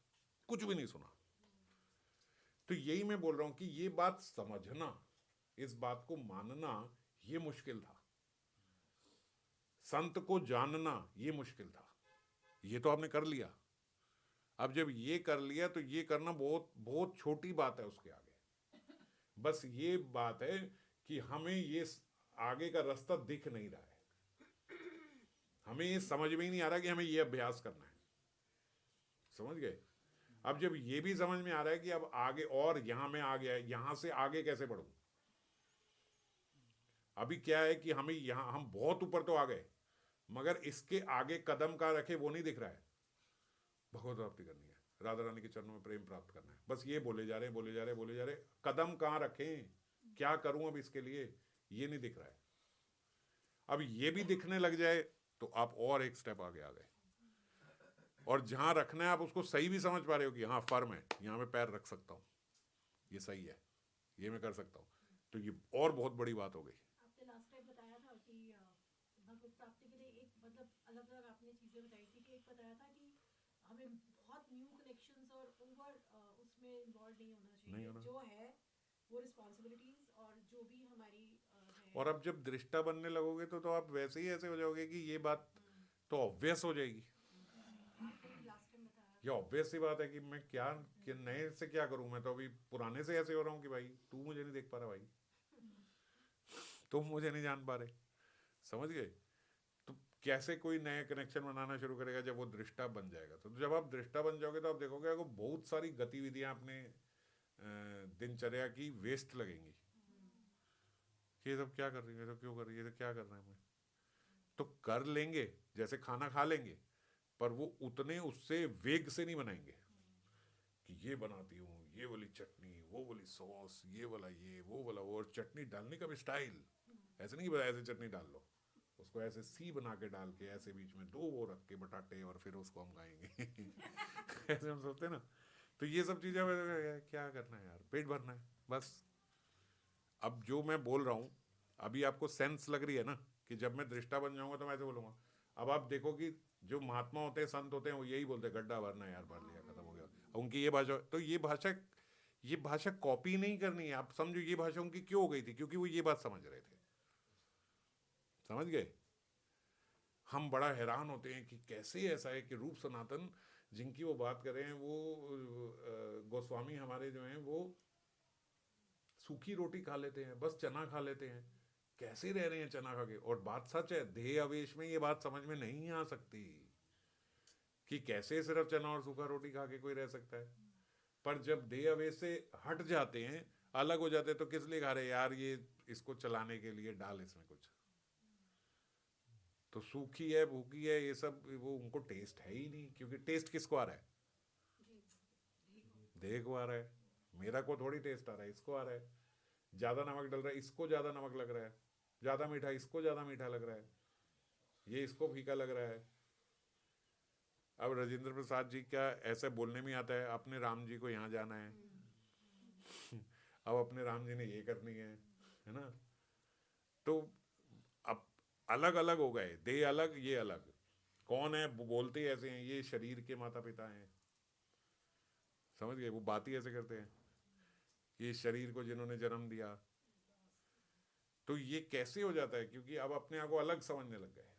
कुछ भी नहीं सुना। तो यही मैं बोल रहा हूं कि ये बात समझना, इस बात को मानना ये मुश्किल था। संत को जानना ये मुश्किल था। ये तो आपने कर लिया। अब जब ये कर लिया तो ये करना बहुत बहुत छोटी बात है उसके आगे। बस ये बात है कि हमें ये आगे का रास्ता दिख नहीं रहा है, हमें ये समझ में ही नहीं आ रहा कि हमें ये अभ्यास करना है, समझ गए? अब जब ये भी समझ में आ रहा है कि अब आगे, और यहां में आ गया है, यहां से आगे कैसे बढ़ूं। अभी क्या है कि हमें यहां, हम बहुत ऊपर तो आ गए, मगर इसके आगे कदम कहाँ रखे वो नहीं दिख रहा है। भगवत प्राप्ति करनी है, राधा रानी के चरणों में प्रेम प्राप्त करना है, बस ये बोले जा रहे हैं, बोले जा रहे हैं, बोले जा रहे हैं, कदम कहाँ रखें, क्या करूं अब इसके लिए, ये नहीं दिख रहा है। अब ये भी दिखने लग जाए तो आप और एक स्टेप आगे आ गए, और जहां रखना है आप उसको सही भी समझ पा रहे हो कि हाँ फर्म है, यहाँ मैं पैर रख सकता हूँ, ये सही है, ये मैं कर सकता हूँ, तो ये और बहुत बड़ी बात हो गई। आपने लास्ट टाइम बताया था कि भगवत प्राप्ति के लिए एक मतलब अलग अलग आपने चीजें बताई थी कि एक बताया था कि हमें बहुत न्यू कनेक्शंस और ओवर उसमें इन्वॉल्व नहीं होना चाहिए, नहीं होना। जो है वो रिस्पॉन्सिबिलिटीज और जो भी हमारी है। और अब जब दृष्टा बनने लगोगे तो आप वैसे ही ऐसे हो जाओगे कि ये बात तो ऑब्वियस हो जाएगी। आपने लास्ट टाइम बताया ये ऑब्वियस सी बात है कि मैं क्या कि नए से क्या करूं, मैं तो अभी पुराने से ऐसे हो रहा हूँ कि भाई तू मुझे नहीं देख पा रहा, भाई तुम मुझे नहीं जान पा रहे, समझ गए। तो कैसे कोई नया कनेक्शन बनाना शुरू करेगा जब वो दृष्टा बन जाएगा। तो जब आप दृष्टा बन जाओगे तो आप देखोगे आपको बहुत सारी गतिविधियां अपने दिनचर्या की वेस्ट लगेंगी कि ये सब क्या कर रही है, ये तो क्यों कर रही है, ये तो क्या कर रहे हैं मैं, तो कर लेंगे, जैसे खाना खा लेंगे, पर वो उतने उससे वेग से नहीं बनाएंगे कि ये बनाती हूँ, ये वाली चटनी, वो वाली सॉस, ये वाला ये, वो वाला वो, और चटनी डालने का भी स्टाइल ऐसे नहीं बताया, ऐसे चटनी डाल लो, उसको ऐसे सी बना के डाल के ऐसे बीच में 2 वो रख के बटाटे, और फिर उसको हम खाएंगे ऐसे हम सोचते हैं ना। तो ये सब चीजें क्या करना है यार, पेट भरना है बस। अब जो मैं बोल रहा हूँ अभी आपको सेंस लग रही है ना कि जब मैं दृष्टा बन जाऊंगा तो मैं ऐसे बोलूंगा। अब आप देखो कि जो महात्मा होते हैं, संत होते हैं, वो यही बोलते हैं, गड्ढा भरना है यार, भर लिया, खत्म हो गया। उनकी ये भाषा, तो ये भाषा कॉपी नहीं करनी है। आप समझो ये भाषा उनकी क्यों हो गई थी, क्योंकि वो ये बात समझ रहे थे, समझ गए। हम बड़ा हैरान होते हैं कि कैसे ऐसा है कि रूप सनातन जिनकी वो बात कर रहे हैं, वो गोस्वामी हमारे जो हैं वो सूखी रोटी खा लेते हैं, बस चना खा लेते हैं, कैसे रह रहे हैं चना खा के। और बात सच है, देह आवेश में ये बात समझ में नहीं आ सकती कि कैसे सिर्फ चना और सूखा रोटी खा के कोई रह सकता है। पर जब देह आवेश से हट जाते हैं, अलग हो जाते हैं, तो किस लिए खा रहे हैं यार, ये इसको चलाने के लिए डाल इसमें कुछ, तो सूखी है, भूखी है, ये सब वो उनको टेस्ट है ही नहीं। क्योंकि टेस्ट किसको आ रहा है, देह को आ रहा है। मेरा को थोड़ी टेस्ट आ रहा है, इसको आ रहा है। ज्यादा नमक डल रहा है, इसको ज्यादा नमक लग रहा है, ज्यादा मीठा, इसको ज्यादा मीठा लग रहा है, ये इसको फीका लग रहा है। अब राजेंद्र प्रसाद जी क्या ऐसे बोलने में आता है, अपने राम जी को यहाँ जाना है अब अपने राम जी ने ये करनी है ना। तो अब अलग अलग हो गए, देह अलग, ये अलग। कौन है बोलते ऐसे हैं, ये शरीर के माता पिता हैं, समझ गए। वो बात ही ऐसे करते हैं, ये शरीर को जिन्होंने जन्म दिया। तो ये कैसे हो जाता है, क्योंकि अब अपने आप को अलग समझने लग गए।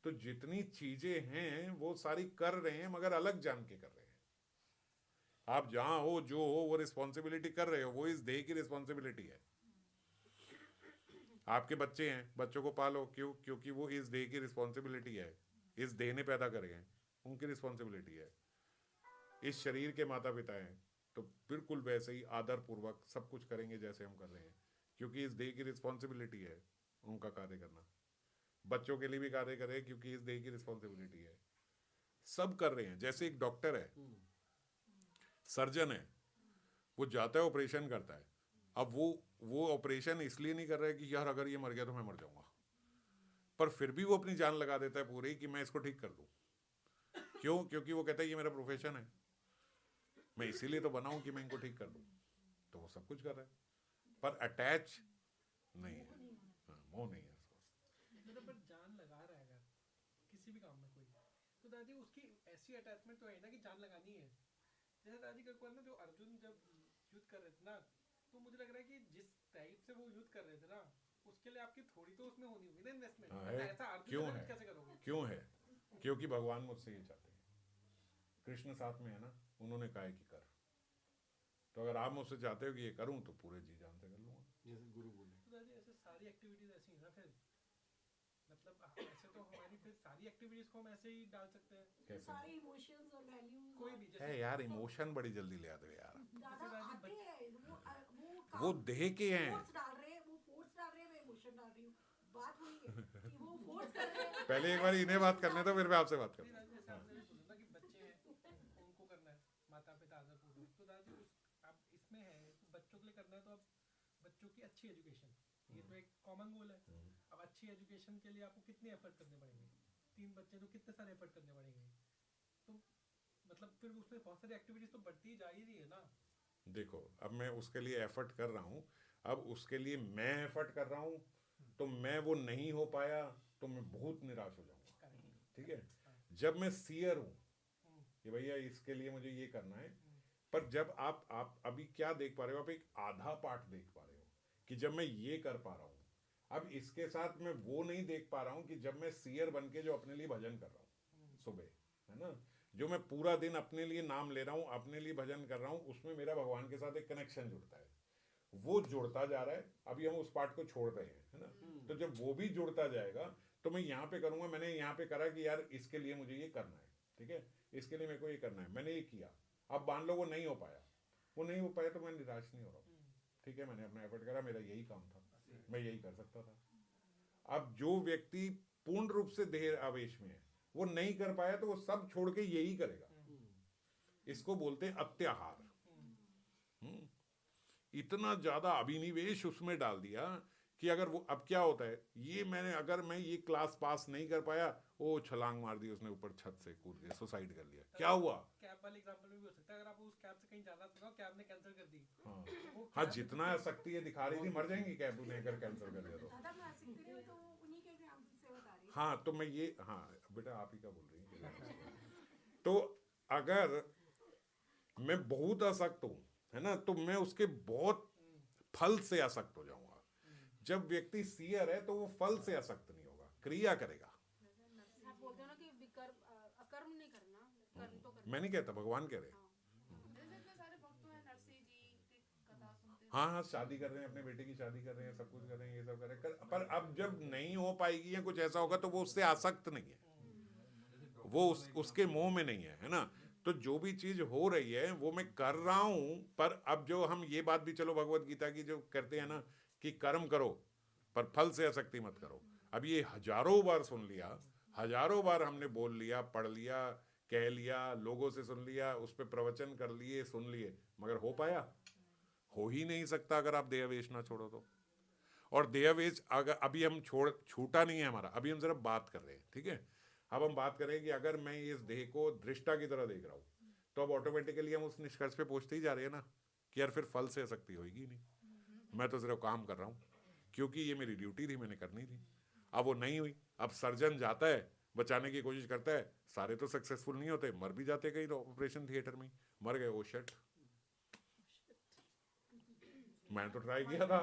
तो जितनी चीजें हैं वो सारी कर रहे हैं, मगर अलग जान के कर रहे हैं। आप जहां हो, जो हो, वो रिस्पॉन्सिबिलिटी कर रहे हो, वो इस देह की रिस्पॉन्सिबिलिटी है। आपके बच्चे हैं, बच्चों को पालो, क्यों, क्योंकि वो इस देह की रिस्पॉन्सिबिलिटी है, इस देह ने पैदा करे हैं, उनकी रिस्पॉन्सिबिलिटी है। इस शरीर के माता पिता हैं, तो बिल्कुल वैसे ही आदर पूर्वक सब कुछ करेंगे जैसे हम कर रहे हैं, क्योंकि इस देह की रिस्पॉन्सिबिलिटी है उनका कार्य करना। बच्चों के लिए भी कार्य करें, क्योंकि इस देह की रिस्पॉन्सिबिलिटी है। सब कर रहे हैं। जैसे एक डॉक्टर है, सर्जन है, वो जाता है ऑपरेशन करता है। अब वो ऑपरेशन इसलिए नहीं कर रहा है कि यार अगर ये मर गया तो मैं मर जाऊंगा, पर फिर भी वो अपनी जान लगा देता है पूरी कि मैं इसको ठीक कर दूं। क्यों? क्योंकि वो कहता है ये मेरा प्रोफेशन है, मैं इसीलिए तो बनाऊं कि मैं इनको ठीक कर दूं। तो वो सब कुछ कर रहा है, पर अटैच नहीं है, मोह नहीं है उसको। मतलब पर जान लगा रहा है अगर किसी भी काम में कोई, तो दादी उसकी ऐसी अटैचमेंट तो है ना कि जान लगानी है। जैसे दादी का ना, जो अर्जुन जब युद्ध कर रहे थे ना, तो मुझे लग रहा है कि जिस टाइप से वो युद्ध कर रहे थे ना, उसके लिए आपकी थोड़ी तो उसमें होनी होगी ना इन्वेस्टमेंट। है। ऐसा अर्जुन क्यों के साथ है? कैसे करोगे? क्यों है? क्योंकि भगवान मुझसे ये चाहते हैं। कृष्ण साथ में है ना, उन्होंने कहा है कि कर। तो अगर आप मुझसे चाहते हो कि ये करूं तो पूरे जी जान से कर लूंगा। जैसे गुरु बोले तो दादी ऐसे सारी एक्टिविटीज ऐसी है ना, फिर मतलब ऐसे तो हमारी फिर सारी एक्टिविटीज को हम ऐसे ही डाल सकते हैं। तो कैसे सारे इमोशंस और वैल्यूज कोई भी है जैसे यार, इमोशन बड़ी जल्दी ले आते हो यार। ज्यादा आते हैं वो वो देह के हैं। फोर्स डाल रहे हैं, वो फोर्स डाल रहे हैं, मैं इमोशन डाल रही हूँ। बात वही है कि वो फोर्स कर रहे हैं। पहले एक बार इन्हें बात करने दो, फिर मैं आपसे बात नहीं करूँ। दादी, जैसे आपने भी बोला ना कि बच्चे हैं उनको करना है, माता पिता आदर पूर्वक, तो दादी उस आप इसमें है तो बच्चों के लिए करना है, तो अब बच्चों की अच्छी एजुकेशन, ये तो एक कॉमन गोल है। अब अच्छी एजुकेशन के लिए आपको कितने एफर्ट करने पड़ेंगे, 3 बच्चे तो कितने सारे एफर्ट करने पड़ेंगे, तो मतलब फिर उसमें बहुत सारी एक्टिविटीज तो बढ़ती ही जा ही रही है ना। देखो, अब मैं उसके लिए एफर्ट कर रहा हूँ, अब उसके लिए मैं एफर्ट कर रहा हूँ, तो मैं वो नहीं हो पाया तो मैं बहुत निराश हो जाऊंगा, ठीक है। जब मैं सियर हूँ कि भैया इसके लिए मुझे ये करना है, पर जब आप अभी क्या देख पा रहे हो, आप एक आधा पार्ट देख पा रहे हो कि जब मैं ये कर पा रहा हूँ, अब इसके साथ मैं वो नहीं देख पा रहा हूँ कि जब मैं सियर बन के जो अपने लिए भजन कर रहा हूँ सुबह, है ना, जो मैं पूरा दिन अपने लिए नाम ले रहा हूँ, अपने लिए भजन कर रहा हूँ, उसमें मेरा भगवान के साथ एक कनेक्शन जुड़ता है, वो जुड़ता जा रहा है। अभी हम उस पार्ट को छोड़ रहे हैं, है ना, तो जब वो भी जुड़ता जाएगा तो मैं यहाँ पे करूँगा, मैंने यहाँ पे करा कि यार इसके लिए मुझे ये करना है, ठीक है, इसके लिए मेरे को ये करना है, मैंने ये किया, अब मान लो वो नहीं हो पाया, वो नहीं हो पाया तो मैं निराश नहीं हो रहा हूँ, ठीक है, मैंने अपना एफर्ट करा, मेरा यही काम था, मैं यही कर सकता था। अब जो व्यक्ति पूर्ण रूप से देह आवेश में है, वो नहीं कर पाया तो वो सब छोड़ के यही करेगा, इसको बोलते हैं अत्याहार। इतना ज्यादा अभिनिवेश उसमें डाल दिया कि अगर वो, अब क्या होता है, ये मैंने, अगर मैं ये क्लास पास नहीं कर पाया, वो छलांग मार दी उसने ऊपर छत से कूद के सुसाइड कर लिया, क्या हुआ? कैब वाले एग्जांपल में भी हो सकता है, अगर आपको उस कैब से कहीं जाना था, कैब ने कैंसिल कर दी। हाँ वो हाँ, कैब- जितना शक्ति है दिखा रही थी, मर जाएंगी कैब ने अगर कैंसिल कर दिया तो। दादा मैं सीखते रही हूँ तो उन्हीं के एग्जाम्पल से बता रही हूँ। हाँ तो मैं ये, हाँ बेटा आप ही का बोल रही हैं तो अगर मैं बहुत आसक्त हूँ, है ना, तो मैं उसके बहुत फल से आसक्त हो जाऊंगा। जब व्यक्ति सियर है तो वो फल से आसक्त नहीं होगा, क्रिया करेगा। आप बोलते हो ना कि अकर्म नहीं करना, कर्म तो करना। मैं नहीं कहता, भगवान कह रहे हैं। जैसे इतने सारे भक्त हैं, नरसिंह जी की कथा सुनते हैं। हाँ हाँ, शादी कर रहे हैं, अपने बेटे की शादी कर रहे हैं, सब कुछ कर रहे हैं, ये सब कर रहे हैं, पर अब जब नहीं हो पाएगी या कुछ ऐसा होगा तो वो उससे आसक्त नहीं है, वो उसके मोह में नहीं है, है ना। तो जो भी चीज हो रही है वो मैं कर रहा हूं, पर अब जो हम ये बात भी, चलो भगवत गीता की जो करते हैं ना कि कर्म करो पर फल से आसक्ति मत करो, अब ये हजारों बार सुन लिया, हजारों बार हमने बोल लिया, पढ़ लिया, कह लिया, लोगों से सुन लिया, उस पर प्रवचन कर लिए, सुन लिए, मगर हो पाया? हो ही नहीं सकता अगर आप देहावेश ना छोड़ो तो। और देहावेश अगर अभी हम छूटा नहीं है हमारा, अभी हम सिर्फ बात कर रहे हैं, ठीक है। अब हम बात करें कि अगर मैं इस देह को दृष्टा की तरह देख रहा हूँ, तो अब ऑटोमेटिकली हम उस निष्कर्ष पे पहुंचते ही जा रहे हैं ना कि यार फिर फल से आसक्ति होगी नहीं, मैं तो सिर्फ काम कर रहा हूँ क्योंकि ये मेरी ड्यूटी थी, मैंने करनी थी। अब वो नहीं हुई, अब सर्जन जाता है, बचाने की कोशिश करता है, सारे तो सक्सेसफुल नहीं होते, मर भी जाते कई ऑपरेशन थिएटर में, मर गए, ओ शिट, मैंने तो ट्राई किया था,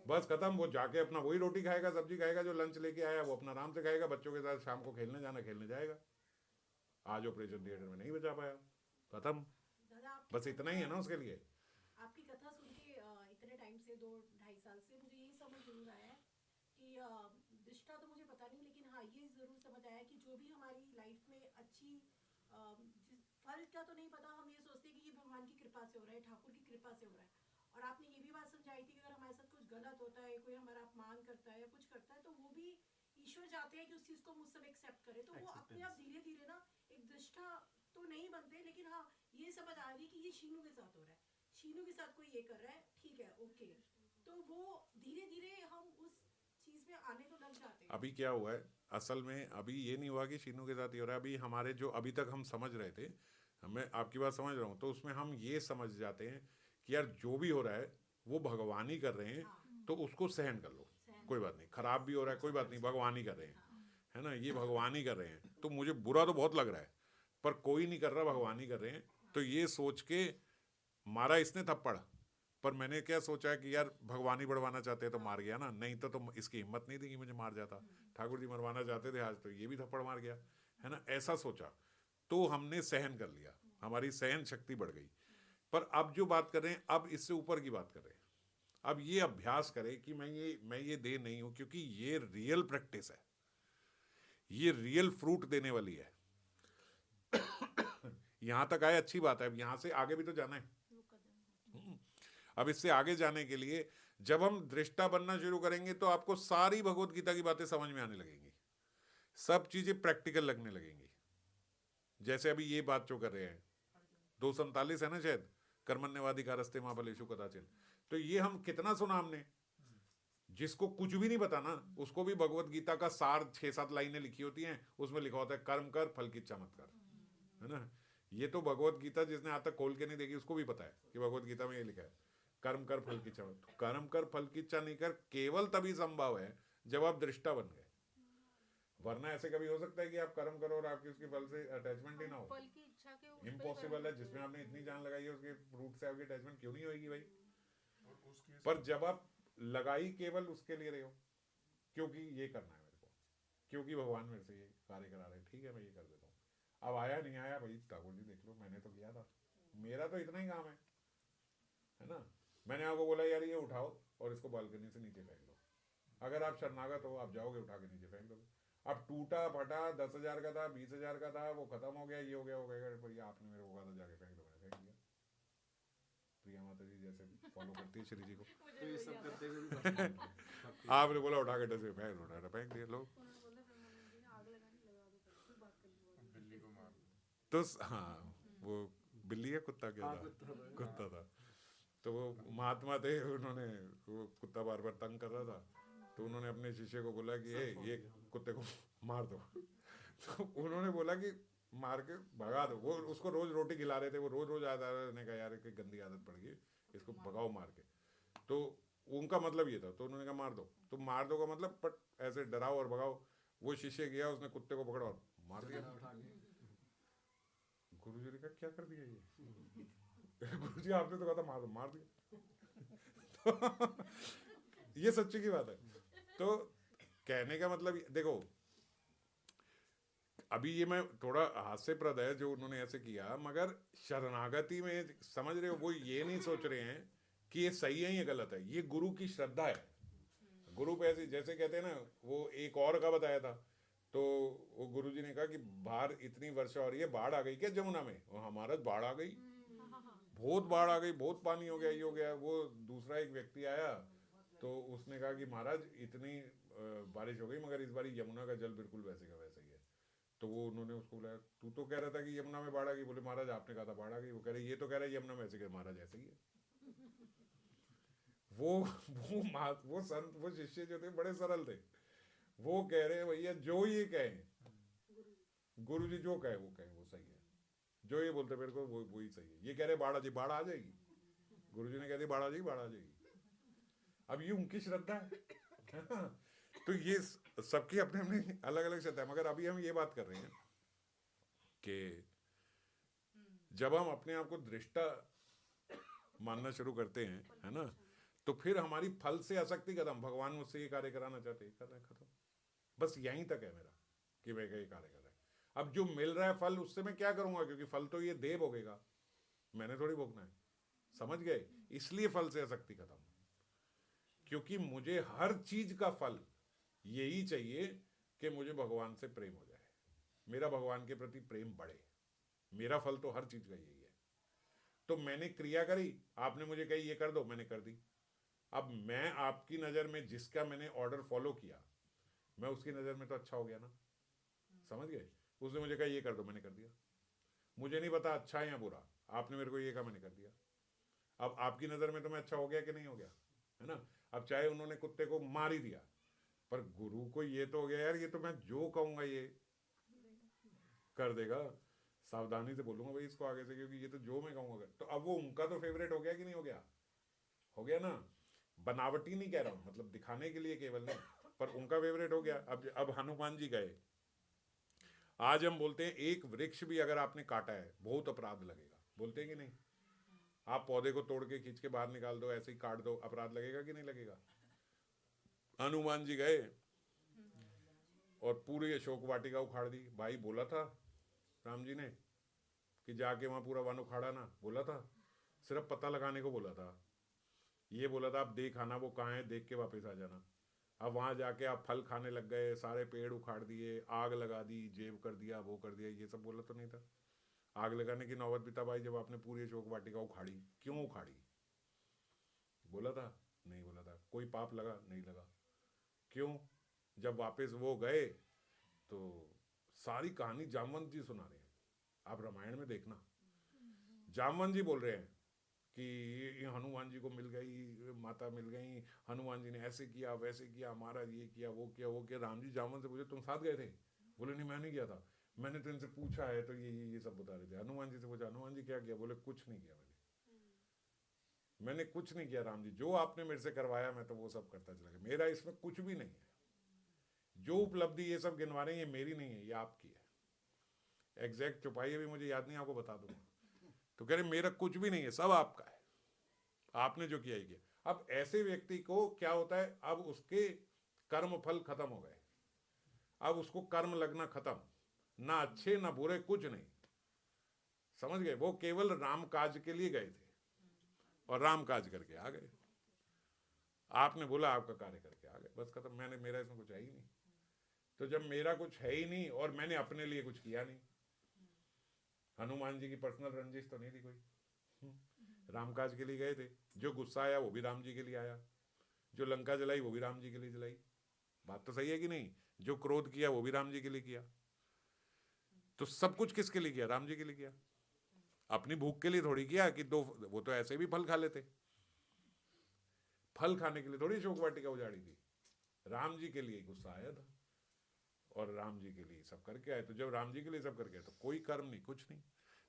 बस खत्म। वो जाके अपना वही रोटी खाएगा, सब्जी खाएगा, जो लंच लेके आया वो अपना आराम से खाएगा, बच्चों के साथ शाम को खेलने जाना, खेलने जाएगा। आज ऑपरेशन थिएटर में नहीं बचा पाया, खत्म, दादा बस इतना ही है ना उसके लिए। आपकी कथा सुन के इतने टाइम से 2-2.5 साल से मुझे ये समझ जरूर आया है कि दिशा तो मुझे पता नहीं, लेकिन हाँ ये जरूर समझ आया कि जो भी हमारी लाइफ में अच्छी फल का तो नहीं पता, हम ये सोचते हैं कि ये भगवान की कृपा से हो रहा है, ठाकुर की कृपा से हो रहा है। और आपने ये भी बात समझाई थी कि अगर हमारे साथ कुछ गलत होता है, कोई हमारा अपमान करता है या कुछ करता है, तो वो भी ईश्वर चाहते हैं कि उस चीज को मुझ सब एक्सेप्ट करे, तो वो अपने आप धीरे धीरे ना एक दृष्टा तो नहीं बनते, लेकिन हाँ ये समझ आ रही कि ये शीनू के साथ हो रहा है, शीनू के साथ कोई ये कर रहा है, ठीक है, ओके, तो वो धीरे धीरे हम उस चीज में आने तो लग जाते हैं। अभी क्या हुआ है असल में, अभी ये नहीं हुआ कि शीनू के साथ ही हो रहा है, अभी हमारे जो अभी तक हम समझ रहे थे, मैं आपकी बात समझ रहा हूँ, तो उसमें हम ये समझ जाते हैं कि यार जो भी हो रहा है वो भगवान ही कर रहे हैं, तो उसको सहन कर लो, कोई बात नहीं, खराब भी हो रहा है कोई बात नहीं, भगवान ही कर रहे हैं, है ना, ये भगवान ही कर रहे हैं, तो मुझे बुरा तो बहुत लग रहा है पर कोई नहीं कर रहा, भगवान ही कर रहे हैं। तो ये सोच के मारा इसने थप्पड़, पर मैंने क्या सोचा कि यार भगवान ही बढ़वाना चाहते हैं तो मार गया ना, नहीं तो इसकी हिम्मत नहीं थी कि मुझे मार जाता, ठाकुर जी मरवाना चाहते थे, आज तो ये भी थप्पड़ मार गया, है ना, ऐसा सोचा, तो हमने सहन कर लिया, हमारी सहन शक्ति बढ़ गई। पर अब जो बात कर रहे हैं, अब इससे ऊपर की बात कर रहे हैं, अब ये अभ्यास करें कि मैं ये दे नहीं हूं, क्योंकि ये रियल प्रैक्टिस है, ये रियल फ्रूट देने वाली है। यहां तक आए अच्छी बात है, अब यहां से आगे भी तो जाना है। अब इससे आगे जाने के लिए जब हम दृष्टा बनना शुरू करेंगे तो आपको सारी भगवत गीता की बातें समझ में आने लगेंगी, सब चीजें प्रैक्टिकल लगने लगेंगी। जैसे अभी ये बात जो कर रहे हैं 247 है ना शायद, कर्मण्यवादी का रस्ते मां फलेषु कदाचिन, तो ये हम कितना सुना हमने। जिसको कुछ भी नहीं पता ना, उसको भी भगवत गीता का सार 6-7 लाइनें लिखी होती हैं, उसमें लिखा होता है कर्म कर फल की इच्छा मत कर, है ना। ये तो भगवत गीता जिसने आज तक खोल के नहीं देखी उसको भी पता है कि भगवत गीता में ये लिखा है कर्म कर फल की इच्छा मत। कर्म कर फल की इच्छा नहीं कर केवल तभी संभव है जब आप दृष्टा बन गए, वरना ऐसे कभी हो सकता है कि आप कर्म करो और आपकी उसके फल से अटैचमेंट ही ना हो। फल की इच्छा के उस पे इम्पॉसिबल है, कर्म जिसमें आपने इतनी जान लगाई है उसके फ्रूट से आपकी अटैचमेंट क्यों नहीं होगी भाई। और उस केस पर जब आप लगाई केवल उसके लिए रहे हो, क्योंकि ये करना है मेरे को, क्योंकि भगवान मेरे से ये कार्य करा रहे हैं, ठीक है मैं ये कर देता हूँ। अब आया नहीं आया भाई ठाकुर जी देख लो, मैंने तो किया था, मेरा तो इतना ही काम है ना। मैंने आपको बोला यार ये उठाओ और इसको बालकनी से नीचे फेंक दो, अगर आप शरणागत हो आप जाओगे उठा के नीचे फेंक दोगे। अब टूटा फटा 10,000 का था 20,000 का था, वो खत्म हो गया, ये हो गया हो गया, भैया आपने मेरे को कहा था जाके फेंक दो, मैंने फेंक दिया। प्रिया माता जी जैसे फॉलो करती है श्री जी को, तो ये सब करते हुए भी सबके आपने बोला उठा के डस्टबिन फेंक दो, उठा के फेंक दिया लोग। उन्होंने बोला ब्रह्मानंद जी ने आग लगानी लगा दो, फिर बात करनी बिल्ली को मार दो। तो हाँ वो बिल्ली है कुत्ता क्या था, कुत्ता था। तो वो महात्मा थे, उन्होंने वो कुत्ता बार बार तंग कर रहा था, तो उन्होंने अपने शिष्य को बोला कि ये कुत्ते को मार दो। तो उन्होंने बोला कि मार के भगा दो। वो उसको रोज रोटी खिला रहे थे, वो रोज रोज आता रहा, ने कहा यार कि गंदी आदत पड़ गई, इसको भगाओ मार के। तो उनका मतलब ये था, तो उन्होंने कहा मार दो। तो मार दो का मतलब बट ऐसे डराओ और भगाओ। वो शिष्य गया, उसने कुत्ते को पकड़ा और मार दिया। गुरु जी ने कहा क्या कर दिया ये? गुरु जी आपने तो कहा था मार दो, मार दिया। तो ये सच्ची की बात है। तो कहने का मतलब देखो, अभी ये मैं थोड़ा हास्यप्रद है जो उन्होंने ऐसे किया, मगर शरणागति में समझ रहे हो वो ये नहीं सोच रहे हैं कि ये सही है ये गलत है, ये गुरु की श्रद्धा है। गुरु पे ऐसे जैसे कहते हैं ना, वो एक और का बताया था, तो वो गुरु जी ने कहा कि बाहर इतनी वर्षा हो रही है, बाढ़ आ गई क्या जमुना में? वो हमारा बाढ़ आ गई, बहुत बाढ़ आ गई, बहुत पानी हो गया, ये हो गया। वो दूसरा एक व्यक्ति आया तो उसने कहा कि महाराज इतनी बारिश हो गई मगर इस बार यमुना का जल बिल्कुल वैसे का वैसे ही है। तो वो उन्होंने उसको बुलाया, तू तो कह रहा था कि यमुना में बाढ़ आ गई। बोले महाराज आपने कहा था बाढ़ आ गई। वो कह रहे ये तो कह रहा है यमुना में ऐसे गए। महाराज ऐसे ही है। वो संत वो शिष्य जो थे बड़े सरल थे, वो कह रहे हैं भैया जो ये कहें, गुरु जी जो कहे वो सही है, जो ये बोलते मेरे को वो ही सही है। ये कह रहे बाढ़ आ जाएगी, गुरु जी ने कह दिया बाढ़ आ जाएगी। अब ये उनकी श्रद्धा है ना? तो ये सबकी अपने अपने अलग अलग श्रद्धा है। मगर अभी हम ये बात कर रहे हैं कि जब हम अपने आप को दृष्टा मानना शुरू करते हैं, है ना, तो फिर हमारी फल से आसक्ति खत्म। भगवान मुझसे ये कार्य कराना चाहते हैं, कर रहे हैं, खत्म। बस यहीं तक है मेरा कि मैं ये कार्य कर रहा है। अब जो मिल रहा है फल, उससे मैं क्या करूंगा? क्योंकि फल तो ये देव भोगेगा, मैंने थोड़ी भोगना है। समझ गए? इसलिए फल से आसक्ति खत्म, क्योंकि मुझे हर चीज का फल यही चाहिए कि मुझे भगवान से प्रेम हो जाए, मेरा भगवान के प्रति प्रेम बढ़े। मेरा फल तो हर चीज का यही है। तो मैंने क्रिया करी, आपने मुझे कही ये कर दो, मैंने कर दी। अब मैं आपकी नजर में जिसका मैंने ऑर्डर फॉलो किया, मैं उसकी नजर में तो अच्छा हो गया ना। समझ गए? उसने मुझे कहा ये कर दो, मैंने कर दिया। मुझे नहीं पता अच्छा है या बुरा, आपने मेरे को ये कहा, मैंने कर दिया। अब आपकी नजर में तो मैं अच्छा हो गया कि नहीं हो गया, है ना? अब चाहे उन्होंने कुत्ते को मार ही दिया, पर गुरु को ये तो हो गया यार, ये तो मैं जो कहूंगा ये कर देगा। सावधानी से बोलूंगा भाई इसको आगे से, क्योंकि ये तो जो मैं कहूंगा। तो अब वो उनका तो फेवरेट हो गया कि नहीं हो गया? हो गया ना। बनावटी नहीं कह रहा हूं, मतलब दिखाने के लिए केवल नहीं, पर उनका फेवरेट हो गया। अब हनुमान जी गए, आज हम बोलते हैं एक वृक्ष भी अगर आपने काटा है बहुत अपराध लगेगा, बोलते हैं कि नहीं? आप पौधे को तोड़ के खींच के बाहर निकाल दो, ऐसे ही काट दो, अपराध लगेगा कि नहीं लगेगा? हनुमान जी गए और पूरी अशोक वाटिका उखाड़ दी। भाई बोला था राम जी ने कि जाके वहां पूरा वन उखाड़ा ना, बोला था, सिर्फ पता लगाने को बोला था। ये बोला था आप देख आना वो कहाँ है, देख के वापस आ जाना। अब वहां जाके आप फल खाने लग गए, सारे पेड़ उखाड़ दिए, आग लगा दी, जेब कर दिया, वो कर दिया। ये सब बोला तो नहीं था? आग लगाने की नौबत भी तब आई जब आपने पूरी अशोक वाटिका उखाड़ी। क्यों उखाड़ी? बोला था नहीं बोला था। कोई पाप लगा? नहीं लगा। क्यों? जब वापस वो गए तो सारी कहानी जामवंत जी सुना रहे हैं। आप रामायण में देखना, जामवंत जी बोल रहे हैं कि ये हनुमान जी को मिल गई, माता मिल गई, हनुमान जी ने ऐसे किया वैसे किया, हमारा ये किया वो किया वो किया। राम जी जामवंत से पूछे तुम साथ गए थे? बोले नहीं मैं नहीं गया था, मैंने तो इनसे पूछा है तो ये सब बता रहे थे। हनुमान जी से पूछा हनुमान जी क्या किया? बोले कुछ नहीं किया मैंने कुछ नहीं किया राम जी, जो आपने मेरे से करवाया मैं तो वो सब करता चला गया, मेरा इसमें कुछ भी नहीं है। जो उपलब्धि ये सब गिनवा रहे हैं ये मेरी नहीं है, ये आपकी है। एग्जैक्ट चौपाई भी मुझे याद नहीं, आपको बता दूंगा। तो कह रहे मेरा कुछ भी नहीं है, सब आपका है, आपने जो किया ही किया। अब ऐसे व्यक्ति को क्या होता है, अब उसके कर्म फल खत्म हो गए, अब उसको कर्म लगना खत्म, ना अच्छे ना बुरे कुछ नहीं, समझ गए? वो केवल राम काज के लिए गए थे और राम काज करके आ गए। आपने बोला आपका कार्य करके आ गए, बस खत्म। मैंने, मेरा इसमें कुछ है ही नहीं। तो जब मेरा कुछ है ही नहीं और मैंने अपने लिए कुछ किया नहीं, हनुमान जी की पर्सनल रंजिश तो नहीं थी कोई, रामकाज के लिए गए थे। जो गुस्सा आया वो भी राम जी के लिए आया, जो लंका जलाई वो भी राम जी के लिए जलाई। बात तो सही है कि नहीं? जो क्रोध किया वो भी राम जी के लिए किया। तो सब कुछ किसके लिए किया? राम जी के लिए किया। अपनी भूख के लिए थोड़ी किया कि दो, वो तो ऐसे भी फल खा लेते, फल खाने के लिए थोड़ी शोक वाटिका उजाड़ी थी। राम जी के लिए गुस्सा आया था और राम जी के लिए सब करके आए। तो जब राम जी के लिए सब करके आए तो कोई कर्म नहीं, कुछ नहीं।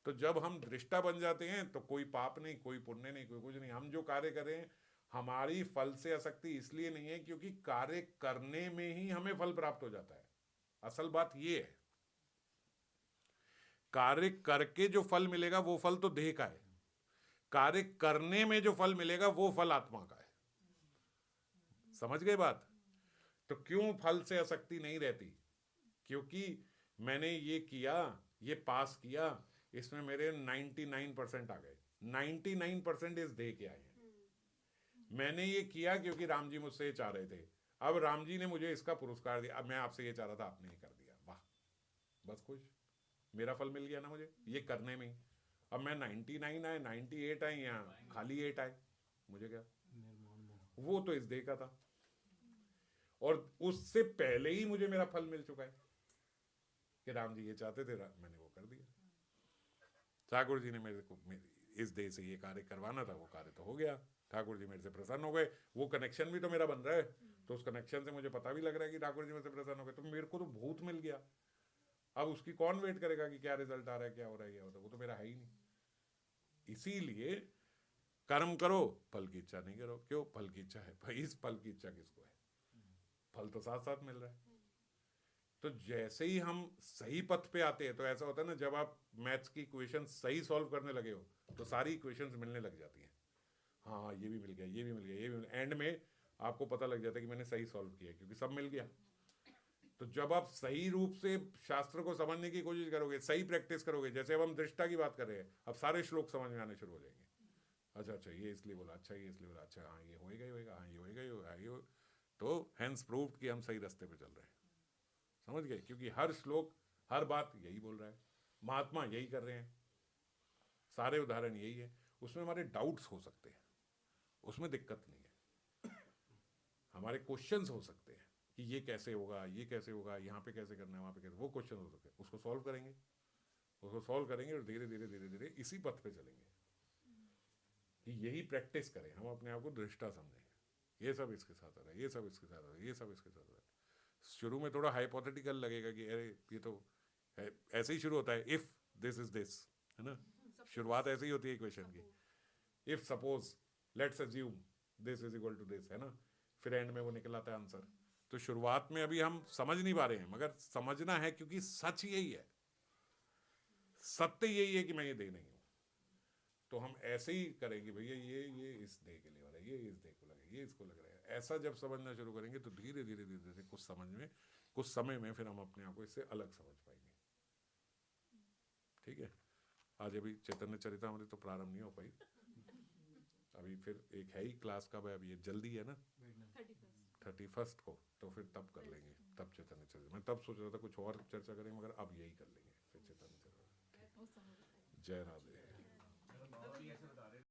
तो जब हम दृष्टा बन जाते हैं तो कोई पाप नहीं, कोई पुण्य नहीं, कोई कुछ नहीं। हम जो कार्य करें, हमारी फल से आसक्ति इसलिए नहीं है क्योंकि कार्य करने में ही हमें फल प्राप्त हो जाता है। असल बात ये है, कार्य करके जो फल मिलेगा वो फल तो देह का है, कार्य करने में जो फल मिलेगा वो फल आत्मा का है। समझ गए बात? तो क्यों फल से आसक्ति नहीं रहती? क्योंकि मैंने ये किया, ये पास किया, इसमें मेरे 99% आ गए। 99% इस देह के आए हैं। मैंने ये किया क्योंकि राम जी मुझसे ये चाह रहे थे, अब राम जी ने मुझे इसका पुरस्कार दिया, अब मैं आपसे ये चाह रहा था आपने ये कर दिया, वाह, बस खुश, मेरा फल मिल गया ना मुझे ये करने में ही। अब मैं 99 आए, 98 आए, यहाँ खाली 8 आए, मुझे क्या? वो तो इस देह का था और उससे पहले ही मुझे मेरा फल मिल चुका है कि राम जी ये चाहते थे, मैंने वो कर दिया। ठाकुर जी ने मेरे को इस देह से ये कार्य करवाना था, वो कार्य तो हो गया, ठाकुर जी मेरे से प्रसन्न हो गए। वो कनेक्शन भी तो मेरा बन रहा है, तो उस कनेक्शन से मुझे पता भी लग रहा है कि ठाकुर जी मेरे से प्रसन्न हो गए, तो मेरे को तो भूत मिल गया। अब उसकी कौन वेट करेगा कि क्या रिजल्ट आ रहा है, क्या हो रहा है, क्या होता है, वो तो मेरा है ही नहीं। इसीलिए कर्म करो, फल की इच्छा नहीं करो। क्यों? फल की इच्छा है भाई, इस फल की इच्छा किसको है? फल तो साथ साथ मिल रहा है। तो जैसे ही हम सही पथ पे आते हैं, तो ऐसा होता है ना, जब आप मैथ्स की इक्वेशन सही सॉल्व करने लगे हो तो सारी इक्वेशंस मिलने लग जाती हैं। हाँ ये भी मिल गया, ये भी मिल गया, ये भी मिल गया, एंड में आपको पता लग जाता है कि मैंने सही सॉल्व किया क्योंकि सब मिल गया। तो जब आप सही रूप से शास्त्र को समझने की कोशिश करोगे, सही प्रैक्टिस करोगे, जैसे अब हम दृष्टा की बात कर रहे हैं, अब सारे श्लोक समझ में आने शुरू हो जाएंगे। अच्छा ये इसलिए बोला, अच्छा ये इसलिए बोला, अच्छा हाँ ये होएगा ही होएगा, हाँ ये होएगा ही होएगा, ये हो। तो हैंस प्रूव्ड कि हम सही रास्ते पे चल रहे हैं। समझ गए? क्योंकि हर श्लोक, हर बात यही बोल रहा है, महात्मा यही कर रहे हैं, सारे उदाहरण यही है। उसमें हमारे डाउट्स हो सकते हैं, उसमें दिक्कत नहीं है। हमारे क्वेश्चंस हो सकते हैं कि ये कैसे होगा, ये कैसे होगा, यहाँ पे कैसे करना है, वहाँ पे कैसे, वो क्वेश्चन हो सकते हैं। उसको सॉल्व करेंगे, उसको सॉल्व करेंगे और धीरे धीरे धीरे धीरे इसी पथ पे चलेंगे कि यही प्रैक्टिस करें, हम अपने आप को दृष्टा समझें। ये सब इसके साथ आ रहा है, ये सब इसके साथ आ रहा है, ये सब इसके साथ आ रहा है। शुरू में थोड़ा हाइपोथेटिकल लगेगा कि अरे ये तो ऐसे ही शुरू होता है, इफ दिस इज दिस, है ना? शुरुआत ऐसे ही होती है इक्वेशन की, if suppose let's assume this is equal to this, है ना? फिर एंड में वो निकल आता है आंसर। तो शुरुआत में अभी हम समझ नहीं पा रहे हैं, मगर समझना है क्योंकि सच यही है, सत्य यही है कि मैं ये दे नहीं हूं। तो हम ऐसे ही करेंगे, भैया ये इस दे के लिए हो रहा है, ये इस दे को लगे, ये इसको लग रहा है। ऐसा जब समझना शुरू करेंगे तो धीरे धीरे धीरे धीरे कुछ समझ में, कुछ समय में फिर हम अपने आप को इससे अलग समझ पाएंगे। ठीक है? आज अभी चैतन्य चरितामृत तो प्रारंभ नहीं हो पाई, अभी फिर एक है ही क्लास का, भाई अभी ये जल्दी है ना, 31 को, तो फिर तब कर लेंगे, तब चैतन्य चरित। मैं तब सोच रहा था कुछ और चर्चा करें, मगर अब यही कर लेंगे फिर चैतन्य चरित। जय राधे।